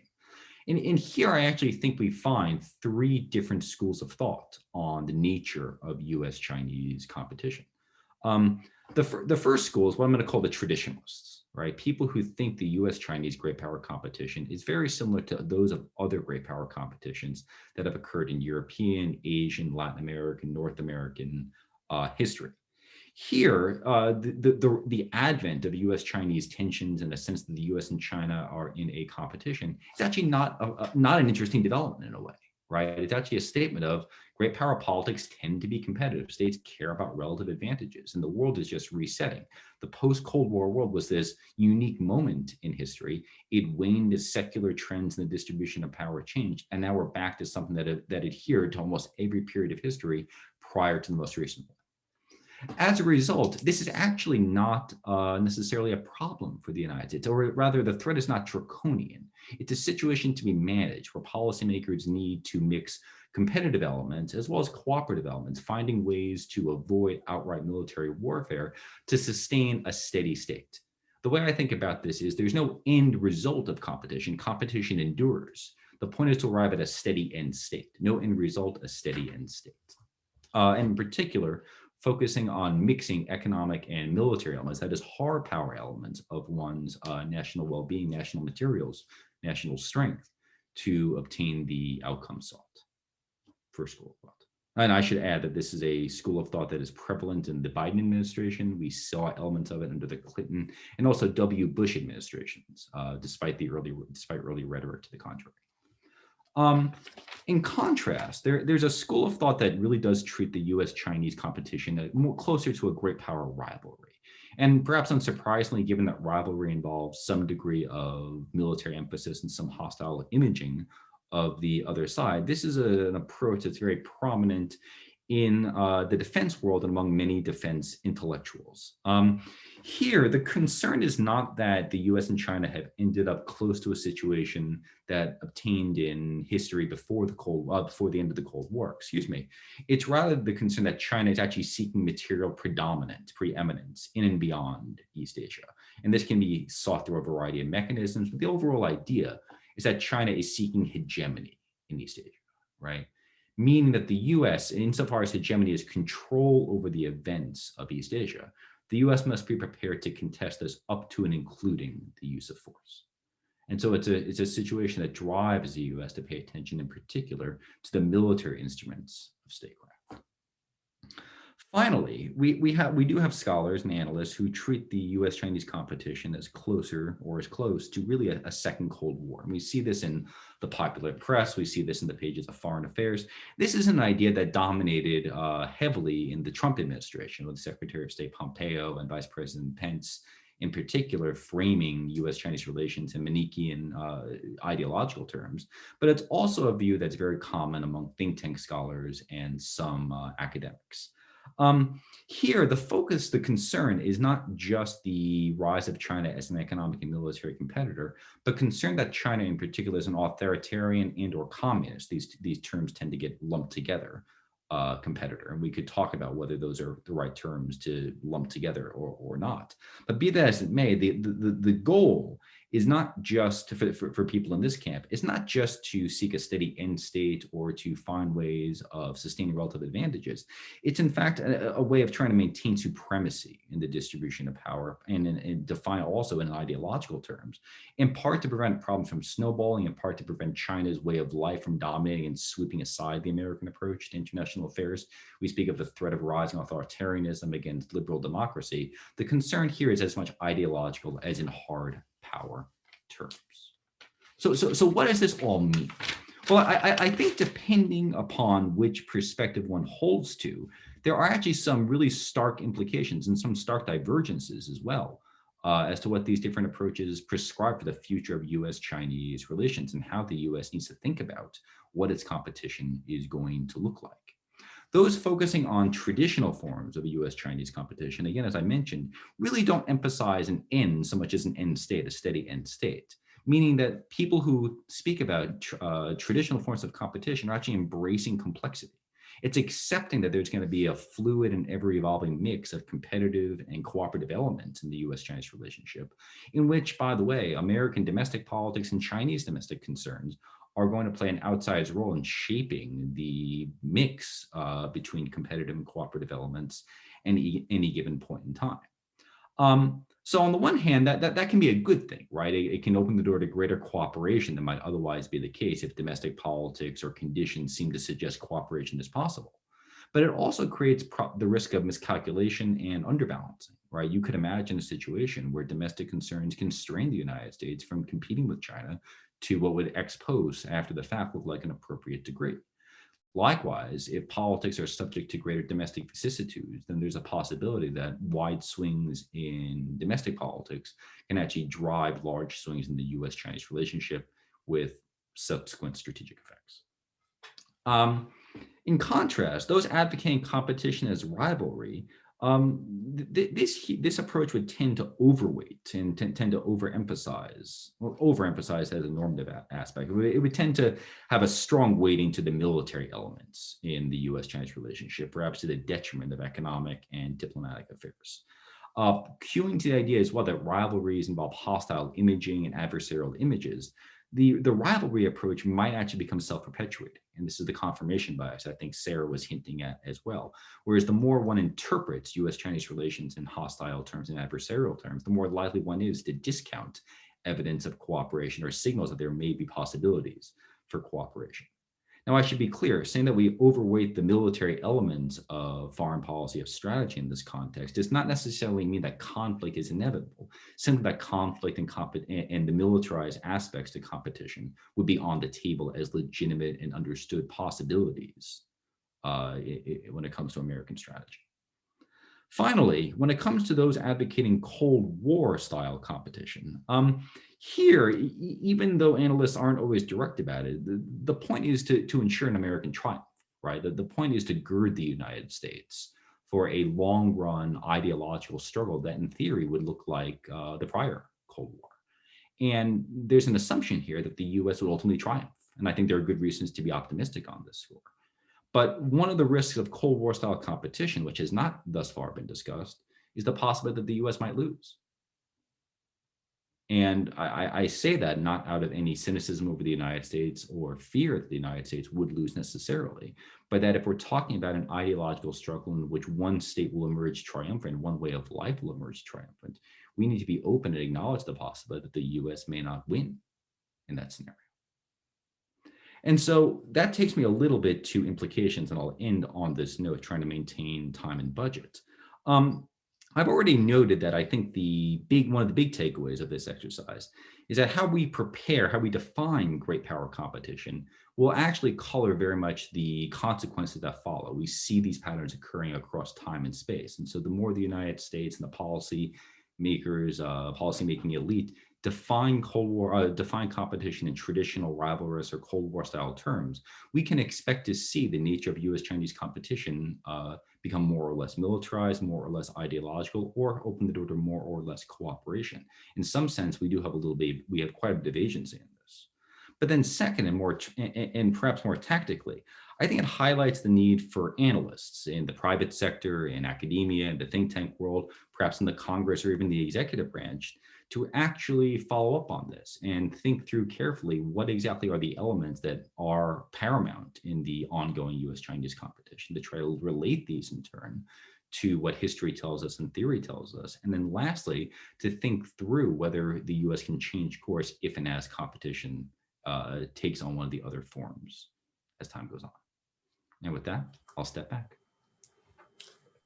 And here I actually think we find three different schools of thought on the nature of US-Chinese competition. The first school is what I'm going to call the traditionalists, right? People who think the U.S.-Chinese great power competition is very similar to those of other great power competitions that have occurred in European, Asian, Latin American, North American history. Here, the advent of U.S.-Chinese tensions and the sense that the U.S. and China are in a competition is actually not an interesting development in a way, right? It's actually a statement of great power politics tend to be competitive. States care about relative advantages, and the world is just resetting. The post-Cold War world was this unique moment in history. It waned as secular trends in the distribution of power changed, and now we're back to something that adhered to almost every period of history prior to the most recent one. As a result, this is actually not necessarily a problem for the United States, or rather the threat is not draconian. It's a situation to be managed where policymakers need to mix competitive elements as well as cooperative elements, finding ways to avoid outright military warfare to sustain a steady state. The way I think about this is there's no end result of competition. Competition endures. The point is to arrive at a steady end state. No end result, a steady end state. And in particular, focusing on mixing economic and military elements, that is hard power elements of one's national well-being, national materials, national strength to obtain the outcome sought. First school of thought. And I should add that this is a school of thought that is prevalent in the Biden administration. We saw elements of it under the Clinton and also W. Bush administrations, despite early rhetoric to the contrary. In contrast, there's a school of thought that really does treat the U.S.-Chinese competition more closer to a great power rivalry. And perhaps unsurprisingly, given that rivalry involves some degree of military emphasis and some hostile imaging of the other side, this is an approach that's very prominent in the defense world and among many defense intellectuals. Here, the concern is not that the US and China have ended up close to a situation that obtained in history before the end of the Cold War, It's rather the concern that China is actually seeking material preeminence in and beyond East Asia. And this can be sought through a variety of mechanisms, but the overall idea is that China is seeking hegemony in East Asia, right? Meaning that the US, insofar as hegemony is control over the events of East Asia, the US must be prepared to contest this up to and including the use of force. And so it's a situation that drives the US to pay attention in particular to the military instruments of statecraft. Finally, we do have scholars and analysts who treat the U.S.-Chinese competition as closer or as close to really a second Cold War. And we see this in the popular press. We see this in the pages of Foreign Affairs. This is an idea that dominated heavily in the Trump administration with Secretary of State Pompeo and Vice President Pence in particular framing U.S.-Chinese relations in Manichean ideological terms. But it's also a view that's very common among think tank scholars and some academics. Here, the concern is not just the rise of China as an economic and military competitor, but concern that China in particular is an authoritarian and or communist. These terms tend to get lumped together, competitor. And we could talk about whether those are the right terms to lump together or not. But be that as it may, the goal is not just for people in this camp, it's not just to seek a steady end state or to find ways of sustaining relative advantages. It's in fact a way of trying to maintain supremacy in the distribution of power and define also in ideological terms, in part to prevent problems from snowballing, in part to prevent China's way of life from dominating and sweeping aside the American approach to international affairs. We speak of the threat of rising authoritarianism against liberal democracy. The concern here is as much ideological as in hard power terms. So what does this all mean? Well, I think depending upon which perspective one holds to, there are actually some really stark implications and some stark divergences as well as to what these different approaches prescribe for the future of U.S.-Chinese relations and how the U.S. needs to think about what its competition is going to look like. Those focusing on traditional forms of U.S.-Chinese competition, again, as I mentioned, really don't emphasize an end so much as an end state, a steady end state, meaning that people who speak about traditional forms of competition are actually embracing complexity. It's accepting that there's going to be a fluid and ever-evolving mix of competitive and cooperative elements in the U.S.-Chinese relationship, in which, by the way, American domestic politics and Chinese domestic concerns are going to play an outsized role in shaping the mix between competitive and cooperative elements any given point in time. So on the one hand, that can be a good thing, right? It can open the door to greater cooperation than might otherwise be the case if domestic politics or conditions seem to suggest cooperation is possible. But it also creates the risk of miscalculation and underbalancing, right? You could imagine a situation where domestic concerns constrain the United States from competing with China to what would ex post after the fact look like an appropriate degree. Likewise, if politics are subject to greater domestic vicissitudes, then there's a possibility that wide swings in domestic politics can actually drive large swings in the U.S.-Chinese relationship with subsequent strategic effects. In contrast, those advocating competition as rivalry, this approach would tend to overweight and tend to overemphasize as a normative aspect. It would tend to have a strong weighting to the military elements in the U.S.-Chinese relationship, perhaps to the detriment of economic and diplomatic affairs. Cueing to the idea as well that rivalries involve hostile imaging and adversarial images, the rivalry approach might actually become self-perpetuating. And this is the confirmation bias I think Sara was hinting at as well. Whereas the more one interprets U.S.-Chinese relations in hostile terms and adversarial terms, the more likely one is to discount evidence of cooperation or signals that there may be possibilities for cooperation. Now, I should be clear, saying that we overweight the military elements of foreign policy of strategy in this context does not necessarily mean that conflict is inevitable. Simply that conflict and the militarized aspects to competition would be on the table as legitimate and understood possibilities when it comes to American strategy. Finally, when it comes to those advocating Cold War style competition, here, even though analysts aren't always direct about it, the point is to ensure an American triumph, right? The point is to gird the United States for a long run ideological struggle that in theory would look like the prior Cold War. And there's an assumption here that the US would ultimately triumph. And I think there are good reasons to be optimistic on this score. But one of the risks of Cold War style competition, which has not thus far been discussed, is the possibility that the US might lose. And I say that not out of any cynicism over the United States or fear that the United States would lose necessarily, but that if we're talking about an ideological struggle in which one state will emerge triumphant, one way of life will emerge triumphant, we need to be open and acknowledge the possibility that the US may not win in that scenario. And so that takes me a little bit to implications, and I'll end on this note, trying to maintain time and budget. I've already noted that I think one of the big takeaways of this exercise is that how we prepare, how we define great power competition will actually color very much the consequences that follow. We see these patterns occurring across time and space. And so the more the United States and the policy makers, policymaking elite define competition in traditional rivalrous or Cold War style terms, we can expect to see the nature of U.S.-Chinese competition become more or less militarized, more or less ideological, or open the door to more or less cooperation. In some sense, we have quite a bit of agency in this. But then second, and perhaps more tactically, I think it highlights the need for analysts in the private sector, in academia, in the think tank world, perhaps in the Congress or even the executive branch, to actually follow up on this and think through carefully what exactly are the elements that are paramount in the ongoing U.S.-Chinese competition, to try to relate these in turn to what history tells us and theory tells us. And then lastly, to think through whether the U.S. can change course if and as competition takes on one of the other forms as time goes on. And with that, I'll step back.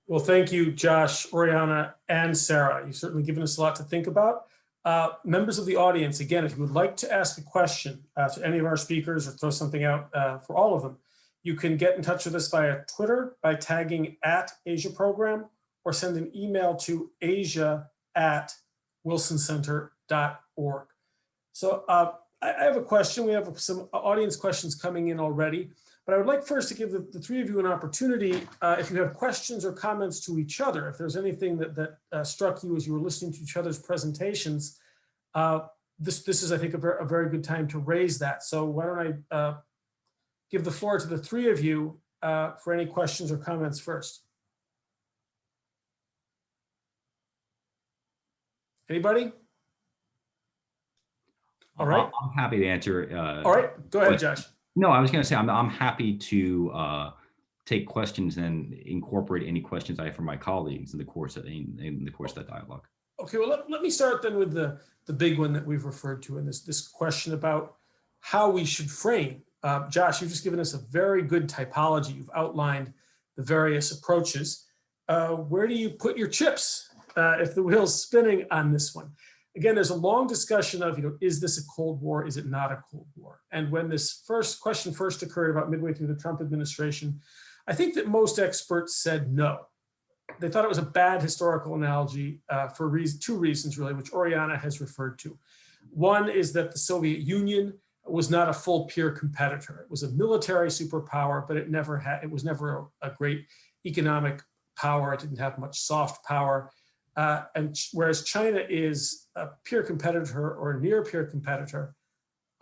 Well, thank you, Josh, Oriana, and Sara. You've certainly given us a lot to think about. Members of the audience, again, if you would like to ask a question to any of our speakers or throw something out for all of them, you can get in touch with us via Twitter by tagging @AsiaProgram or send an email to asia@wilsoncenter.org. So I have a question. We have some audience questions coming in already. But I would like first to give the three of you an opportunity, if you have questions or comments to each other, if there's anything that struck you as you were listening to each other's presentations, this is, I think, a very good time to raise that. So why don't I give the floor to the three of you for any questions or comments first. Anybody? All right. I'm happy to answer. All right, go ahead, Josh. No, I was going to say I'm happy to take questions and incorporate any questions I have from my colleagues in the course of that dialogue. Okay, well, let me start then with the big one that we've referred to in this question about how we should frame. Josh, you've just given us a very good typology. You've outlined the various approaches. Where do you put your chips if the wheel's spinning on this one? Again, there's a long discussion of, is this a Cold War? Is it not a Cold War? And when this question first occurred about midway through the Trump administration, I think that most experts said no. They thought it was a bad historical analogy for two reasons, really, which Oriana has referred to. One is that the Soviet Union was not a full peer competitor. It was a military superpower, but it was never a great economic power. It didn't have much soft power. And whereas China is a peer competitor or a near peer competitor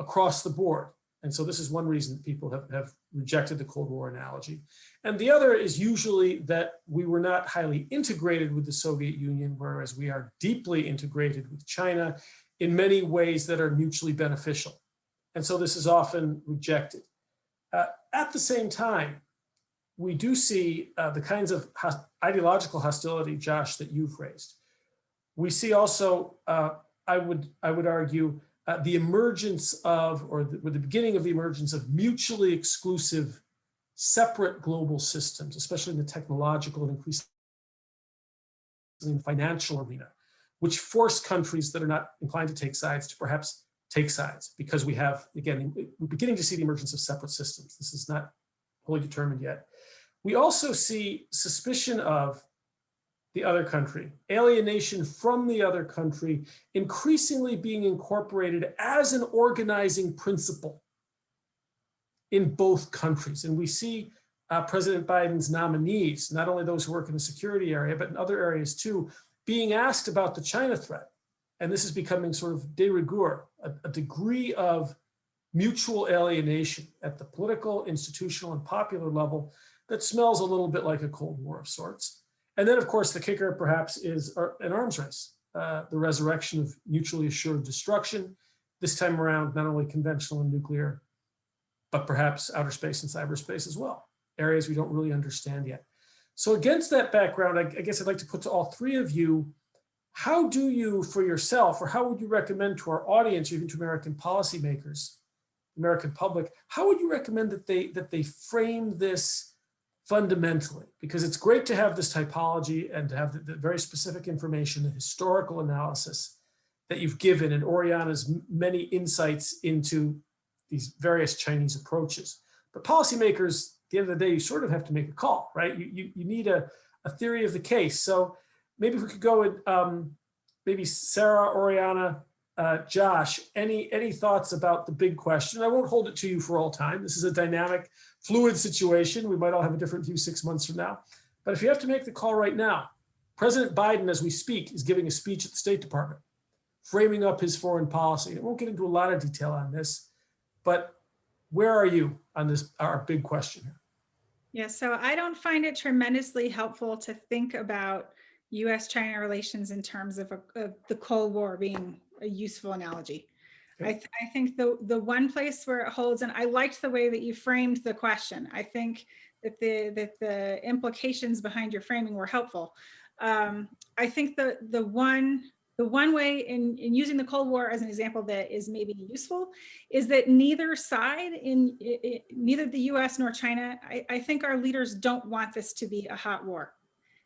across the board. And so this is one reason people have rejected the Cold War analogy. And the other is usually that we were not highly integrated with the Soviet Union, whereas we are deeply integrated with China in many ways that are mutually beneficial. And so this is often rejected. At the same time, we do see the kinds of ideological hostility, Josh, that you've raised. We see also, I would argue, the emergence of, or the beginning of the emergence of mutually exclusive, separate global systems, especially in the technological and increasingly financial arena, which force countries that are not inclined to take sides to perhaps take sides, because we have, again, we're beginning to see the emergence of separate systems. This is not wholly determined yet. We also see suspicion of the other country, alienation from the other country, increasingly being incorporated as an organizing principle in both countries. And we see President Biden's nominees, not only those who work in the security area, but in other areas too, being asked about the China threat. And this is becoming sort of de rigueur, a degree of mutual alienation at the political, institutional, and popular level that smells a little bit like a Cold War of sorts. And then, of course, the kicker perhaps is an arms race, the resurrection of mutually assured destruction, this time around, not only conventional and nuclear, but perhaps outer space and cyberspace as well, areas we don't really understand yet. So against that background, I guess I'd like to put to all three of you, how do you, for yourself, or how would you recommend to our audience, even to American policymakers, American public, how would you recommend that they frame this fundamentally? Because it's great to have this typology and to have the very specific information, the historical analysis that you've given, and Oriana's many insights into these various Chinese approaches. But policymakers, at the end of the day, you sort of have to make a call, right? You need a theory of the case. So maybe if we could go with maybe Sara, Oriana, Josh, any thoughts about the big question? I won't hold it to you for all time. This is a dynamic, fluid situation. We might all have a different view 6 months from now. But if you have to make the call right now, President Biden, as we speak, is giving a speech at the State Department, framing up his foreign policy. I won't get into a lot of detail on this, but where are you on this, our big question here? Yeah, so I don't find it tremendously helpful to think about U.S. China relations in terms of the Cold War being a useful analogy. Okay. I think the one place where it holds, and I liked the way that you framed the question. I think that the implications behind your framing were helpful. I think the one way in using the Cold War as an example that is maybe useful is that neither side, neither the U.S. nor China, I think our leaders don't want this to be a hot war.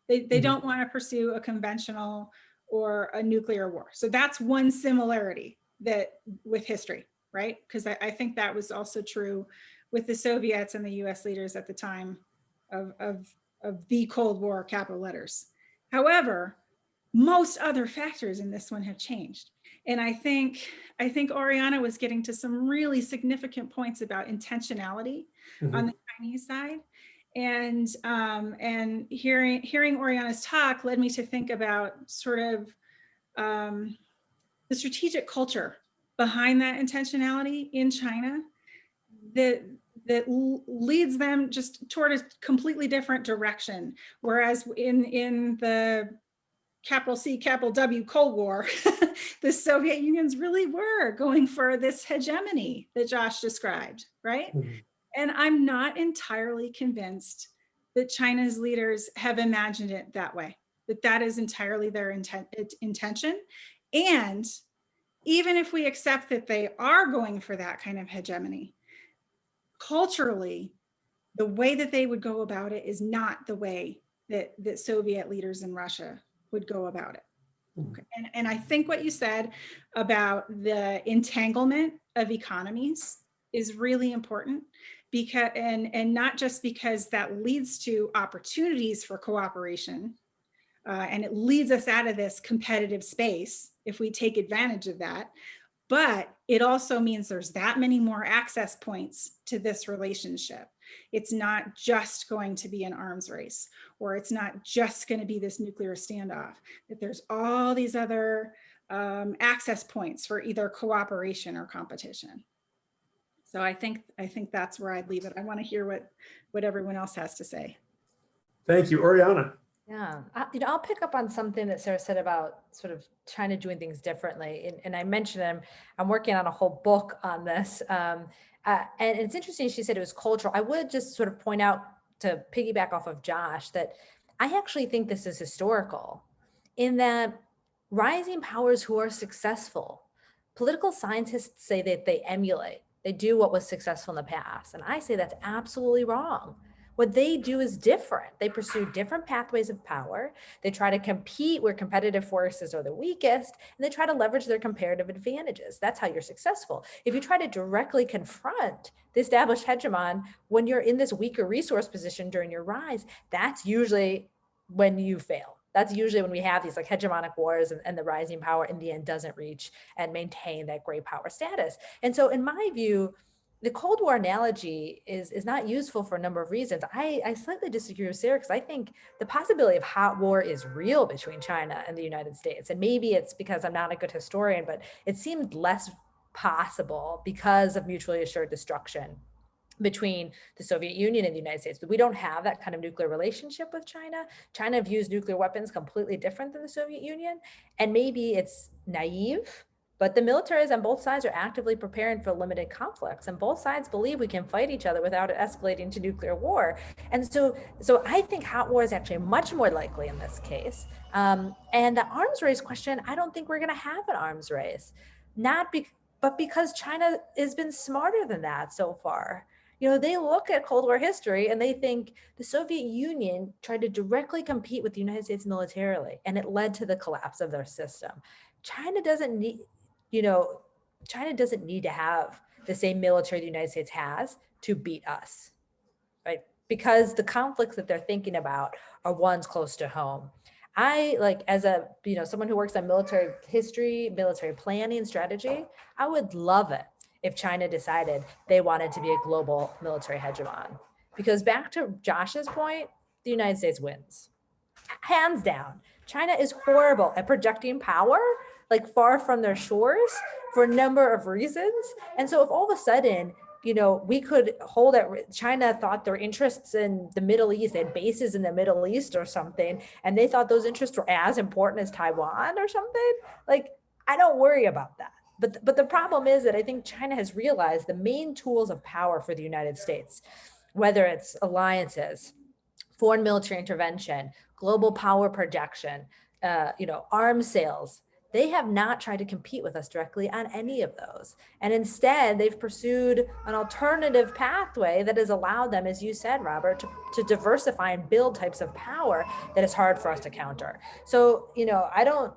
They don't want to pursue a conventional or a nuclear war. So that's one similarity that with history, right? Because I think that was also true with the Soviets and the US leaders at the time of the Cold War, capital letters. However, most other factors in this one have changed. And I think Oriana was getting to some really significant points about intentionality on the Chinese side. And hearing Oriana's talk led me to think about sort of the strategic culture behind that intentionality in China that leads them just toward a completely different direction. Whereas in the capital C, capital W Cold War, the Soviet Unions really were going for this hegemony that Josh described, right? And I'm not entirely convinced that China's leaders have imagined it that way, that is entirely their intention. And even if we accept that they are going for that kind of hegemony, culturally, the way that they would go about it is not the way that Soviet leaders in Russia would go about it. Okay. And I think what you said about the entanglement of economies is really important, because and not just because that leads to opportunities for cooperation, and it leads us out of this competitive space if we take advantage of that, but it also means there's that many more access points to this relationship. It's not just going to be an arms race, or it's not just going to be this nuclear standoff, that there's all these other access points for either cooperation or competition. So I think that's where I'd leave it. I want to hear what everyone else has to say. Thank you, Oriana. Yeah, I'll pick up on something that Sara said about sort of China doing things differently. And I mentioned I'm working on a whole book on this. And it's interesting, she said it was cultural. I would just sort of point out, to piggyback off of Josh, that I actually think this is historical, in that rising powers who are successful, political scientists say that they emulate. They do what was successful in the past. And I say that's absolutely wrong. What they do is different. They pursue different pathways of power. They try to compete where competitive forces are the weakest, and they try to leverage their comparative advantages. That's how you're successful. If you try to directly confront the established hegemon when you're in this weaker resource position during your rise, that's usually when you fail. That's usually when we have these like hegemonic wars, and the rising power in the end doesn't reach and maintain that great power status. And so in my view, the Cold War analogy is not useful for a number of reasons. I slightly disagree with Sara, because I think the possibility of hot war is real between China and the United States. And maybe it's because I'm not a good historian, but it seemed less possible because of mutually assured destruction between the Soviet Union and the United States. We don't have that kind of nuclear relationship with China. China views nuclear weapons completely different than the Soviet Union. And maybe it's naive, but the militaries on both sides are actively preparing for limited conflicts, and both sides believe we can fight each other without it escalating to nuclear war. And so I think hot war is actually much more likely in this case. And the arms race question, I don't think we're going to have an arms race, but because China has been smarter than that so far. You know, they look at Cold War history and they think the Soviet Union tried to directly compete with the United States militarily, and it led to the collapse of their system. China doesn't need to have the same military the United States has to beat us, right? Because the conflicts that they're thinking about are ones close to home. I, like, as someone who works on military history, military planning, strategy, I would love it if China decided they wanted to be a global military hegemon. Because back to Josh's point, the United States wins. Hands down. China is horrible at projecting power, like far from their shores, for a number of reasons. And so if all of a sudden, we could hold it, China thought their interests in the Middle East, they had bases in the Middle East or something, and they thought those interests were as important as Taiwan or something, like, I don't worry about that. But the problem is that I think China has realized the main tools of power for the United States, whether it's alliances, foreign military intervention, global power projection, arms sales, they have not tried to compete with us directly on any of those. And instead, they've pursued an alternative pathway that has allowed them, as you said, Robert, to diversify and build types of power that is hard for us to counter. So, I don't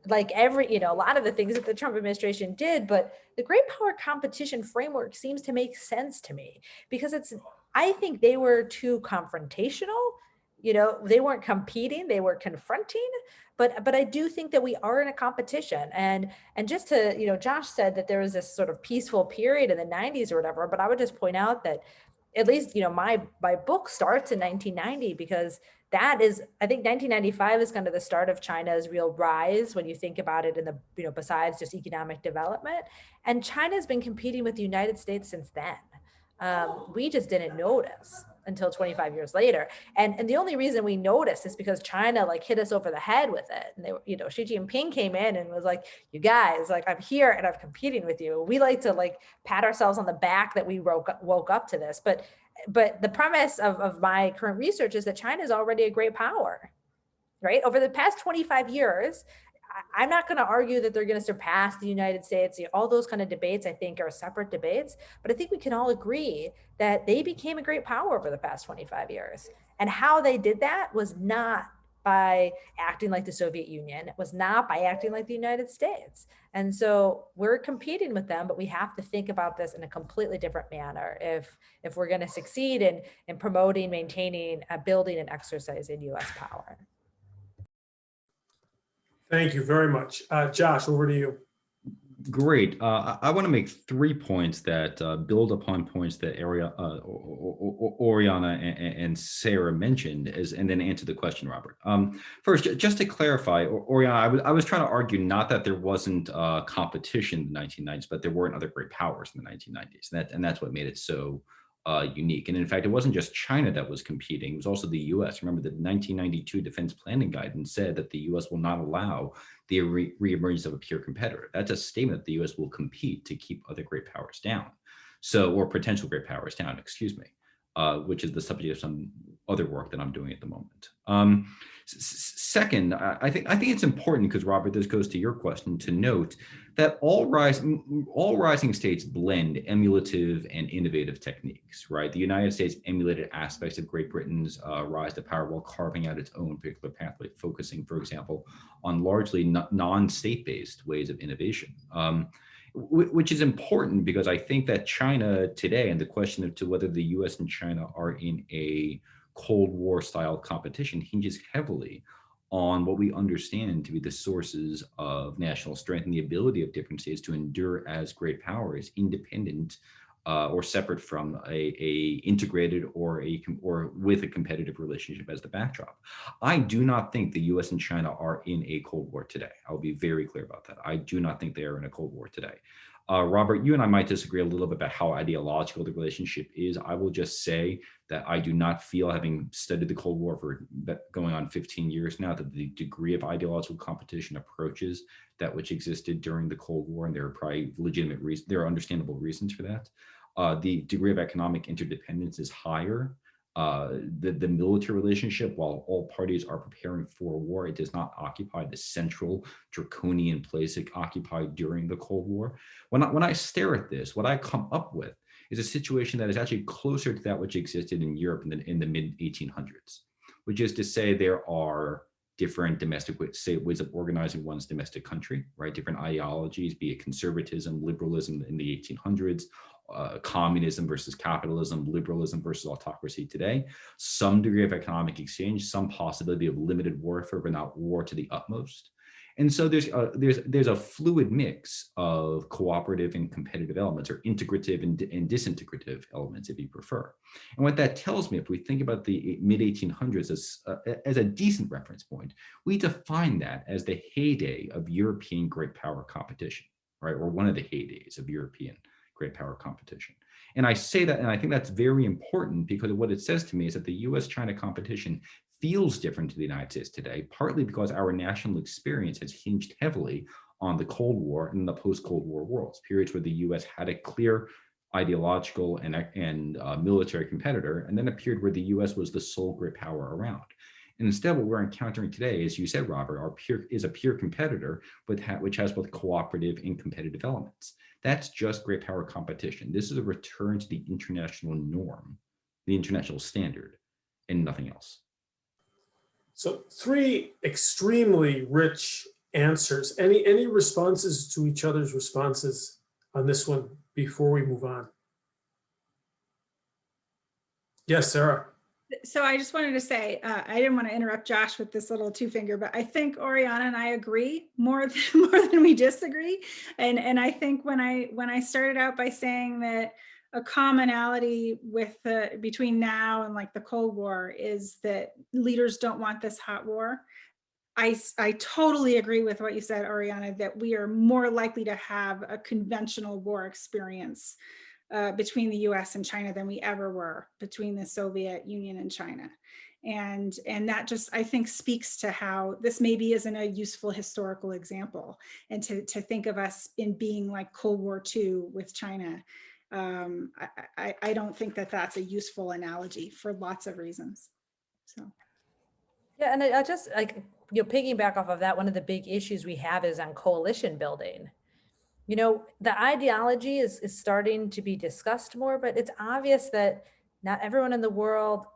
like a lot of the things that the Trump administration did, but the great power competition framework seems to make sense to me, because I think they were too confrontational. They weren't competing, they were confronting. But I do think that we are in a competition. And just to, Josh said that there was this sort of peaceful period in the 90s or whatever, but I would just point out that at least, my book starts in 1990, because that is, I think 1995 is kind of the start of China's real rise when you think about it in the, besides just economic development. And China's been competing with the United States since then. We just didn't notice. until 25 years later. And the only reason we noticed is because China like hit us over the head with it. And they were, you know, Xi Jinping came in and was like, you guys, like, I'm here and I'm competing with you. We like to like pat ourselves on the back that we woke up to this. But the premise of my current research is that China is already a great power, right? Over the past 25 years, I'm not going to argue that they're going to surpass the United States. All those kind of debates, I think, are separate debates. But I think we can all agree that they became a great power over the past 25 years. And how they did that was not by acting like the Soviet Union. It was not by acting like the United States. And so we're competing with them, but we have to think about this in a completely different manner if we're going to succeed in promoting, maintaining, building, and exercising U.S. power. Thank you very much. Josh, over to you. Great. I want to make 3 points that build upon points that Oriana and Sara mentioned, and then answer the question, Robert. First, just to clarify, Oriana, I was trying to argue not that there wasn't competition in the 1990s, but there weren't other great powers in the 1990s, and that's what made it so unique. And in fact, it wasn't just China that was competing, it was also the US. Remember, the 1992 Defense Planning Guidance said that the US will not allow the reemergence of a peer competitor. That's a statement that the US will compete to keep other great powers down. Or potential great powers down, excuse me, which is the subject of some other work that I'm doing at the moment. Second, I think it's important, because Robert, this goes to your question, to note that all rising states blend emulative and innovative techniques, right? The United States emulated aspects of Great Britain's rise to power while carving out its own particular pathway, focusing, for example, on largely non-state-based ways of innovation. Which is important, because I think that China today, and the question of to whether the US and China are in a Cold War style competition, hinges heavily on what we understand to be the sources of national strength and the ability of different states to endure as great powers, independent or separate from a integrated or with a competitive relationship as the backdrop. I do not think the US and China are in a Cold War today. I'll be very clear about that. I do not think they are in a Cold War today. Robert, you and I might disagree a little bit about how ideological the relationship is. I will just say that I do not feel, having studied the Cold War for going on 15 years now, that the degree of ideological competition approaches that which existed during the Cold War, and there are probably legitimate reasons, there are understandable reasons for that. The degree of economic interdependence is higher. The military relationship, while all parties are preparing for war, it does not occupy the central draconian place it occupied during the Cold War. When I stare at this, what I come up with is a situation that is actually closer to that which existed in Europe in the mid-1800s, which is to say there are different domestic ways of organizing one's domestic country, right? Different ideologies, be it conservatism, liberalism in the 1800s, communism versus capitalism, liberalism versus autocracy today, some degree of economic exchange, some possibility of limited warfare, but not war to the utmost. And so there's a fluid mix of cooperative and competitive elements, or integrative and disintegrative elements, if you prefer. And what that tells me, if we think about the mid-1800s as a decent reference point, we define that as the heyday of European great power competition, right? Or one of the heydays of European great power competition. And I say that, and I think that's very important, because what it says to me is that the US-China competition feels different to the United States today, partly because our national experience has hinged heavily on the Cold War and the post-Cold War worlds, periods where the US had a clear ideological and military competitor, and then a period where the US was the sole great power around. And instead, what we're encountering today, as you said, Robert, is a peer competitor which has both cooperative and competitive elements. That's just great power competition. This is a return to the international norm, the international standard, and nothing else. So 3 extremely rich answers. Any responses to each other's responses on this one before we move on? Yes, Sara. So I just wanted to say, I didn't want to interrupt Josh with this little 2-finger, but I think Oriana and I agree more than we disagree. And I think when I started out by saying that a commonality with between now and like the Cold War is that leaders don't want this hot war, I totally agree with what you said, Oriana, that we are more likely to have a conventional war experience between the US and China than we ever were between the Soviet Union and China. And that just, I think, speaks to how this maybe isn't a useful historical example, and to think of us in being like Cold War II with China. I don't think that that's a useful analogy for lots of reasons. So. Yeah, and I just like, piggyback off of that, one of the big issues we have is on coalition building. The ideology is starting to be discussed more, but it's obvious that not everyone in the world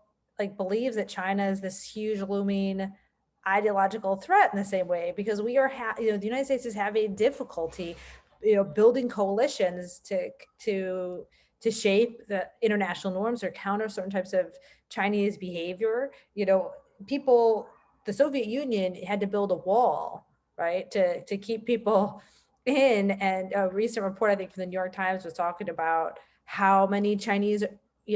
believes that China is this huge looming ideological threat in the same way, because we are, the United States is having difficulty, building coalitions to shape the international norms or counter certain types of Chinese behavior. The Soviet Union had to build a wall, right, to keep people in. And a recent report, I think, from the New York Times was talking about how many Chinese,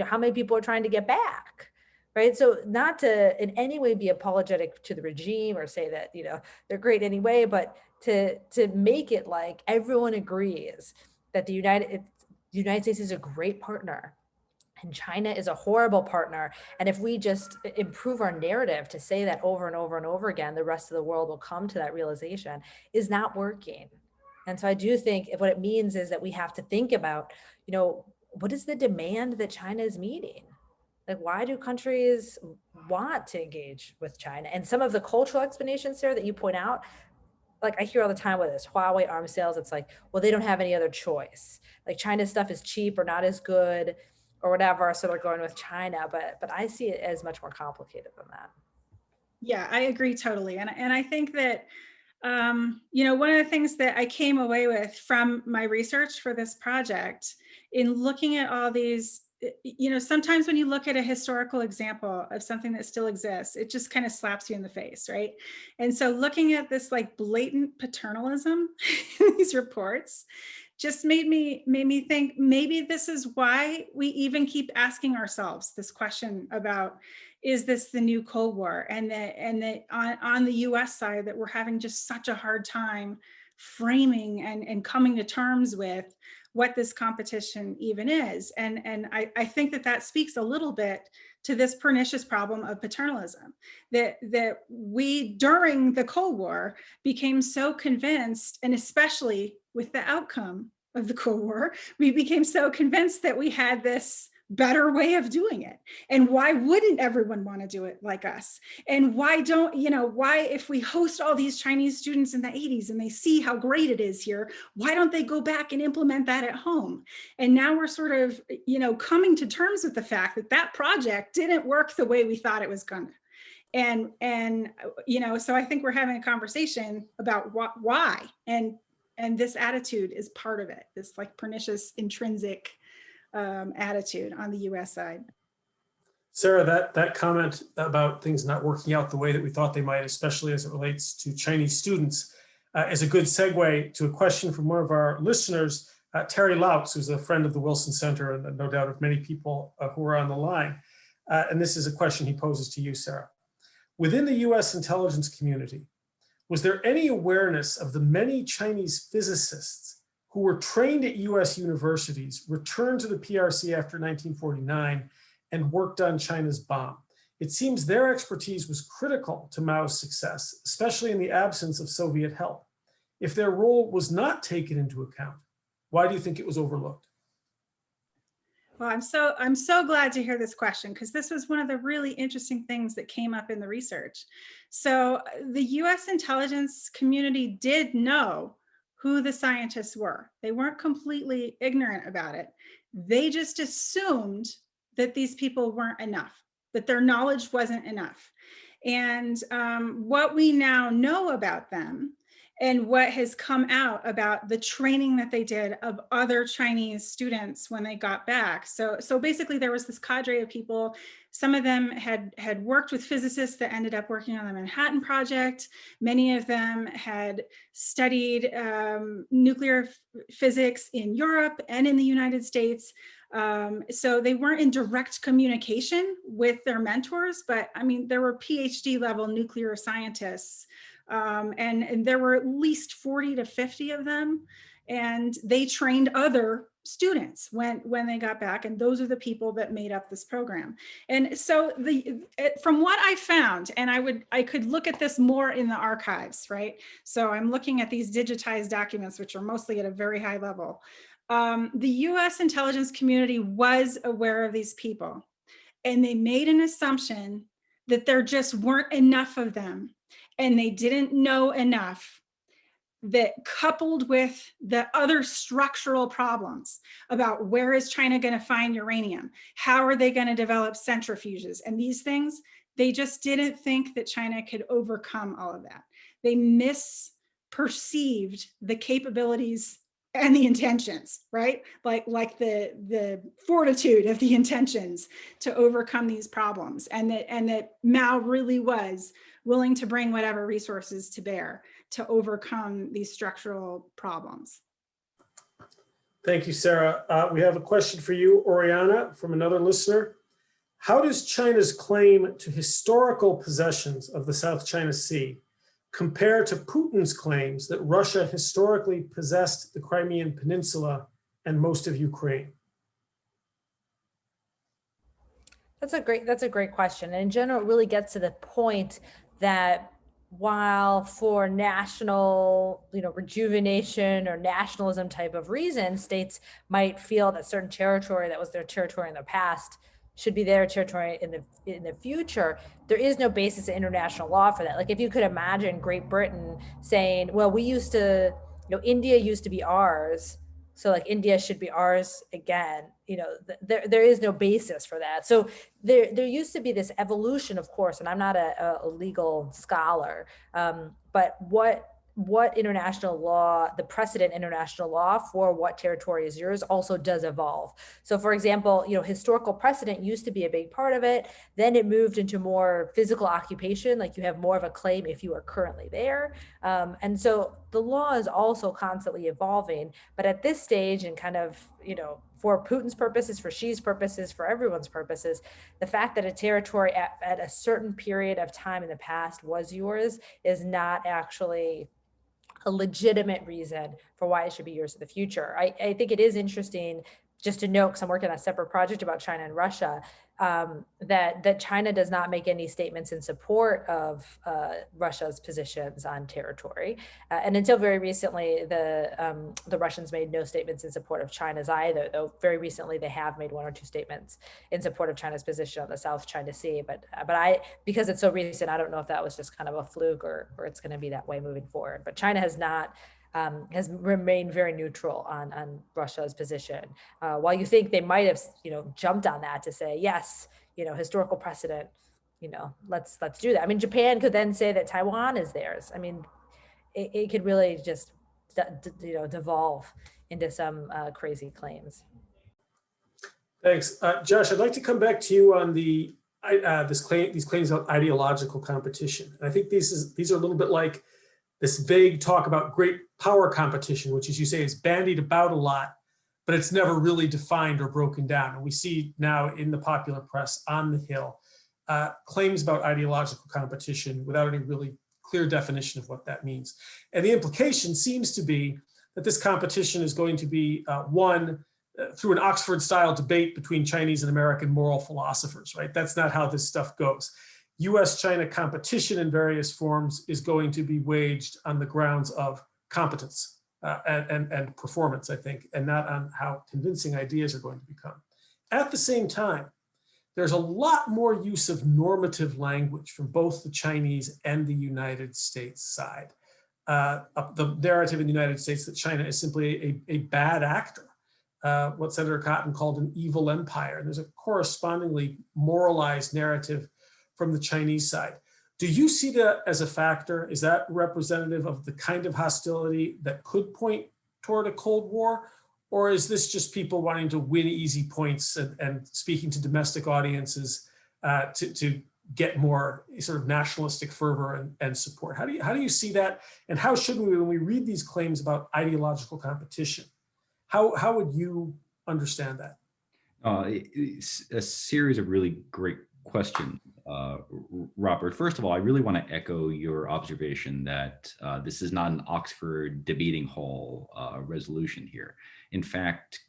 how many people are trying to get back, right? So not to in any way be apologetic to the regime or say that, they're great anyway, but to make it like everyone agrees that the United States is a great partner and China is a horrible partner. And if we just improve our narrative to say that over and over and over again, the rest of the world will come to that realization, is not working. And so I do think what it means is that we have to think about, what is the demand that China is meeting? Why do countries want to engage with China? And some of the cultural explanations, Sarah, that you point out, I hear all the time with this Huawei arms sales, it's like, well, they don't have any other choice. China's stuff is cheap or not as good or whatever, so they're going with China. But I see it as much more complicated than that. Yeah, I agree totally. And I think that, one of the things that I came away with from my research for this project in looking at all these, sometimes when you look at a historical example of something that still exists, it just kind of slaps you in the face, right? And so looking at this blatant paternalism in these reports just made me think maybe this is why we even keep asking ourselves this question about, is this the new Cold War? And that on the US side, that we're having just such a hard time framing and coming to terms with what this competition even is. And I think that speaks a little bit to this pernicious problem of paternalism, that we, during the Cold War, became so convinced, and especially with the outcome of the Cold War, we became so convinced that we had this better way of doing it. And why wouldn't everyone want to do it like us? And why if we host all these Chinese students in the 80s and they see how great it is here, why don't they go back and implement that at home? And now we're sort of, coming to terms with the fact that project didn't work the way we thought it was gonna. And so I think we're having a conversation about why, and this attitude is part of it, this pernicious intrinsic attitude on the US side. Sarah, that comment about things not working out the way that we thought they might, especially as it relates to Chinese students, is a good segue to a question from one of our listeners, Terry Lautz, who's a friend of the Wilson Center and no doubt of many people who are on the line. And this is a question he poses to you, Sarah. Within the US intelligence community, was there any awareness of the many Chinese physicists who were trained at US universities, returned to the PRC after 1949, and worked on China's bomb? It seems their expertise was critical to Mao's success, especially in the absence of Soviet help. If their role was not taken into account, why do you think it was overlooked? Well, I'm so glad to hear this question, because this was one of the really interesting things that came up in the research. So the US intelligence community did know who the scientists were. They weren't completely ignorant about it. They just assumed that these people weren't enough, that their knowledge wasn't enough. And what we now know about them, and what has come out about the training that they did of other Chinese students when they got back. So basically there was this cadre of people. Some of them had worked with physicists that ended up working on the Manhattan Project. Many of them had studied nuclear physics in Europe and in the United States. So they weren't in direct communication with their mentors, but I mean, there were PhD level nuclear scientists. And there were at least 40 to 50 of them, and they trained other students when they got back, and those are the people that made up this program. And so from what I found, and I could look at this more in the archives, right? So I'm looking at these digitized documents, which are mostly at a very high level. The US intelligence community was aware of these people, and they made an assumption that there just weren't enough of them, and they didn't know enough, that coupled with the other structural problems about where is China going to find uranium? How are they going to develop centrifuges? And these things, they just didn't think that China could overcome all of that. They misperceived the capabilities and the intentions, right? Like the fortitude of the intentions to overcome these problems, and that Mao really was willing to bring whatever resources to bear to overcome these structural problems. Thank you, Sarah. We have a question for you, Oriana, from another listener. How does China's claim to historical possessions of the South China Sea compare to Putin's claims that Russia historically possessed the Crimean Peninsula and most of Ukraine? That's a great question. And in general, it really gets to the point that while for national, rejuvenation or nationalism type of reason, states might feel that certain territory that was their territory in the past should be their territory in the future, there is no basis in international law for that. Like, if you could imagine Great Britain saying, well, we used to, India used to be ours, so like India should be ours again, there is no basis for that. So there used to be this evolution, of course, and I'm not a legal scholar, but what international law, the precedent international law for what territory is yours also does evolve. So for example, historical precedent used to be a big part of it. Then it moved into more physical occupation, like you have more of a claim if you are currently there. And so the law is also constantly evolving, but at this stage, and kind of, for Putin's purposes, for Xi's purposes, for everyone's purposes, the fact that a territory at a certain period of time in the past was yours is not actually a legitimate reason for why it should be yours in the future. I think it is interesting just to note, because I'm working on a separate project about China and Russia, that China does not make any statements in support of Russia's positions on territory. And until very recently, the Russians made no statements in support of China's either, though very recently they have made one or two statements in support of China's position on the South China Sea. But because it's so recent, I don't know if that was just kind of a fluke or it's going to be that way moving forward. But China has not has remained very neutral on Russia's position. While you think they might have, jumped on that to say, yes, historical precedent, let's do that. I mean, Japan could then say that Taiwan is theirs. I mean, it could really just, devolve into some crazy claims. Thanks. Josh, I'd like to come back to you on these claims about ideological competition. And I think these are a little bit like this vague talk about great power competition, which, as you say, is bandied about a lot, but it's never really defined or broken down. And we see now in the popular press on the Hill claims about ideological competition without any really clear definition of what that means. And the implication seems to be that this competition is going to be won through an Oxford-style debate between Chinese and American moral philosophers, right? That's not how this stuff goes. U.S. China competition in various forms is going to be waged on the grounds of competence and performance, I think, and not on how convincing ideas are going to become. At the same time, there's a lot more use of normative language from both the Chinese and the United States side. The narrative in the United States that China is simply a bad actor, what Senator Cotton called an evil empire. And there's a correspondingly moralized narrative from the Chinese side. Do you see that as a factor? Is that representative of the kind of hostility that could point toward a Cold War? Or is this just people wanting to win easy points and speaking to domestic audiences to get more sort of nationalistic fervor and support? How do you see that? And how should we, when we read these claims about ideological competition, how would you understand that? It's a series of really great question, Robert. First of all, I really want to echo your observation that this is not an Oxford debating hall resolution here. In fact,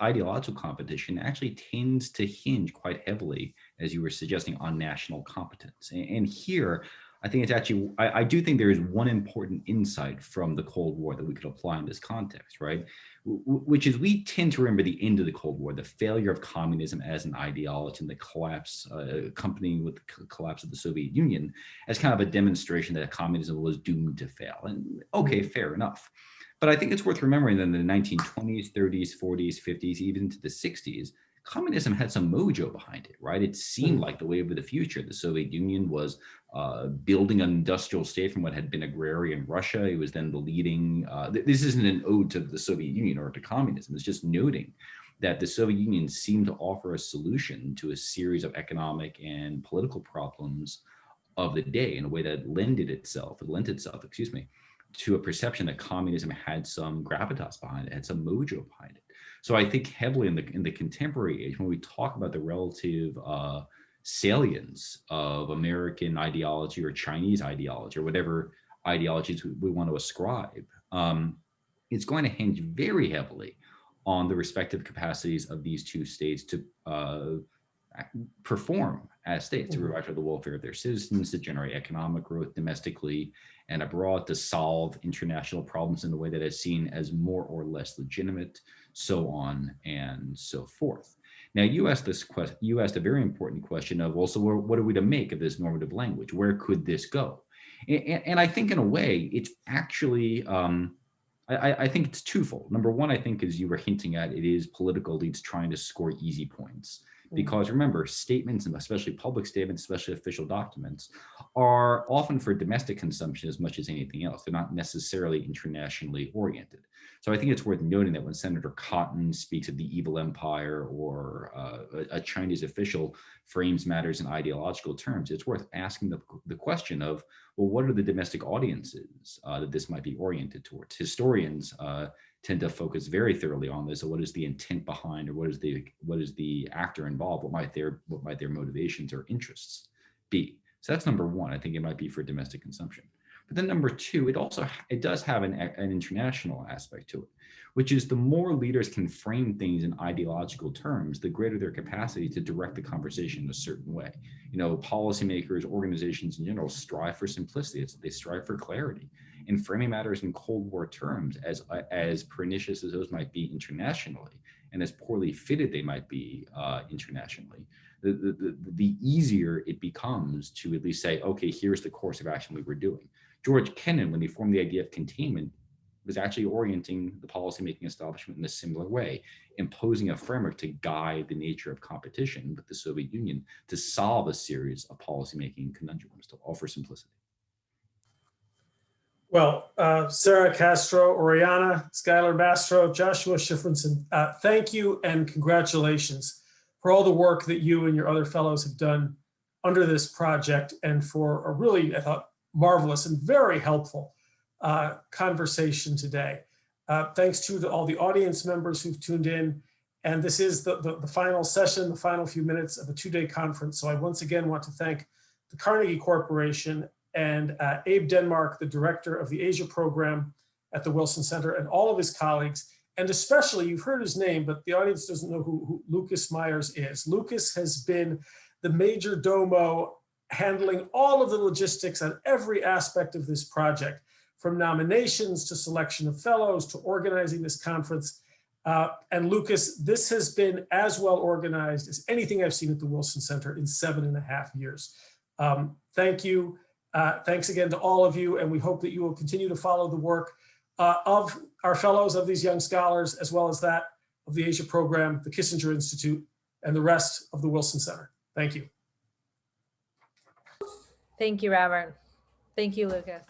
ideological competition actually tends to hinge quite heavily, as you were suggesting, on national competence. And here, I think it's actually, I do think there is one important insight from the Cold War that we could apply in this context, right? Which is we tend to remember the end of the Cold War, the failure of communism as an ideology and the collapse, accompanying with the collapse of the Soviet Union, as kind of a demonstration that communism was doomed to fail. And okay, fair enough. But I think it's worth remembering that in the 1920s, 30s, 40s, 50s, even into the 60s, communism had some mojo behind it, right? It seemed like the wave of the future. The Soviet Union was building an industrial state from what had been agrarian Russia. It was then the leading, this isn't an ode to the Soviet Union or to communism. It's just noting that the Soviet Union seemed to offer a solution to a series of economic and political problems of the day in a way that lent itself, excuse me, to a perception that communism had some gravitas behind it, had some mojo behind it. So I think heavily in the contemporary age, when we talk about the relative salience of American ideology or Chinese ideology or whatever ideologies we want to ascribe, it's going to hinge very heavily on the respective capacities of these two states to perform as states, to provide for the welfare of their citizens, to generate economic growth domestically and abroad, to solve international problems in a way that is seen as more or less legitimate, so on and so forth. Now, you asked a very important question of, well, so what are we to make of this normative language? Where could this go? And I think in a way, it's actually, I think it's twofold. Number one, I think, as you were hinting at, it is political elites trying to score easy points. Because remember, statements, and especially public statements, especially official documents, are often for domestic consumption as much as anything else. They're not necessarily internationally oriented. So I think it's worth noting that when Senator Cotton speaks of the evil empire, or a Chinese official frames matters in ideological terms, it's worth asking the question of, well, what are the domestic audiences that this might be oriented towards? Historians tend to focus very thoroughly on this. So what is the intent behind, or what is the actor involved? What might their motivations or interests be? So that's number one. I think it might be for domestic consumption. But then number two, it does have an international aspect to it, which is the more leaders can frame things in ideological terms, the greater their capacity to direct the conversation in a certain way. You know, policymakers, organizations in general strive for simplicity. They strive for clarity. And framing matters in Cold War terms, as pernicious as those might be internationally, and as poorly fitted they might be internationally, the easier it becomes to at least say, okay, here's the course of action we were doing. George Kennan, when he formed the idea of containment, was actually orienting the policymaking establishment in a similar way, imposing a framework to guide the nature of competition with the Soviet Union to solve a series of policymaking conundrums, to offer simplicity. Well, Sara Castro, Oriana, Skylar, Mastro, Joshua Shifrinson, thank you and congratulations for all the work that you and your other fellows have done under this project, and for a really, I thought, marvelous and very helpful conversation today. Thanks to all the audience members who've tuned in. And this is the final session, the final few minutes of a two-day conference. So I once again want to thank the Carnegie Corporation and Abe Denmark, the director of the Asia program at the Wilson Center, and all of his colleagues. And especially, you've heard his name, but the audience doesn't know who Lucas Myers is. Lucas has been the major domo handling all of the logistics on every aspect of this project, from nominations to selection of fellows to organizing this conference. And Lucas, this has been as well organized as anything I've seen at the Wilson Center in 7.5 years. Thank you. Thanks again to all of you, and we hope that you will continue to follow the work of our fellows, of these young scholars, as well as that of the Asia program, the Kissinger Institute, and the rest of the Wilson Center. Thank you. Thank you, Robert. Thank you, Lucas.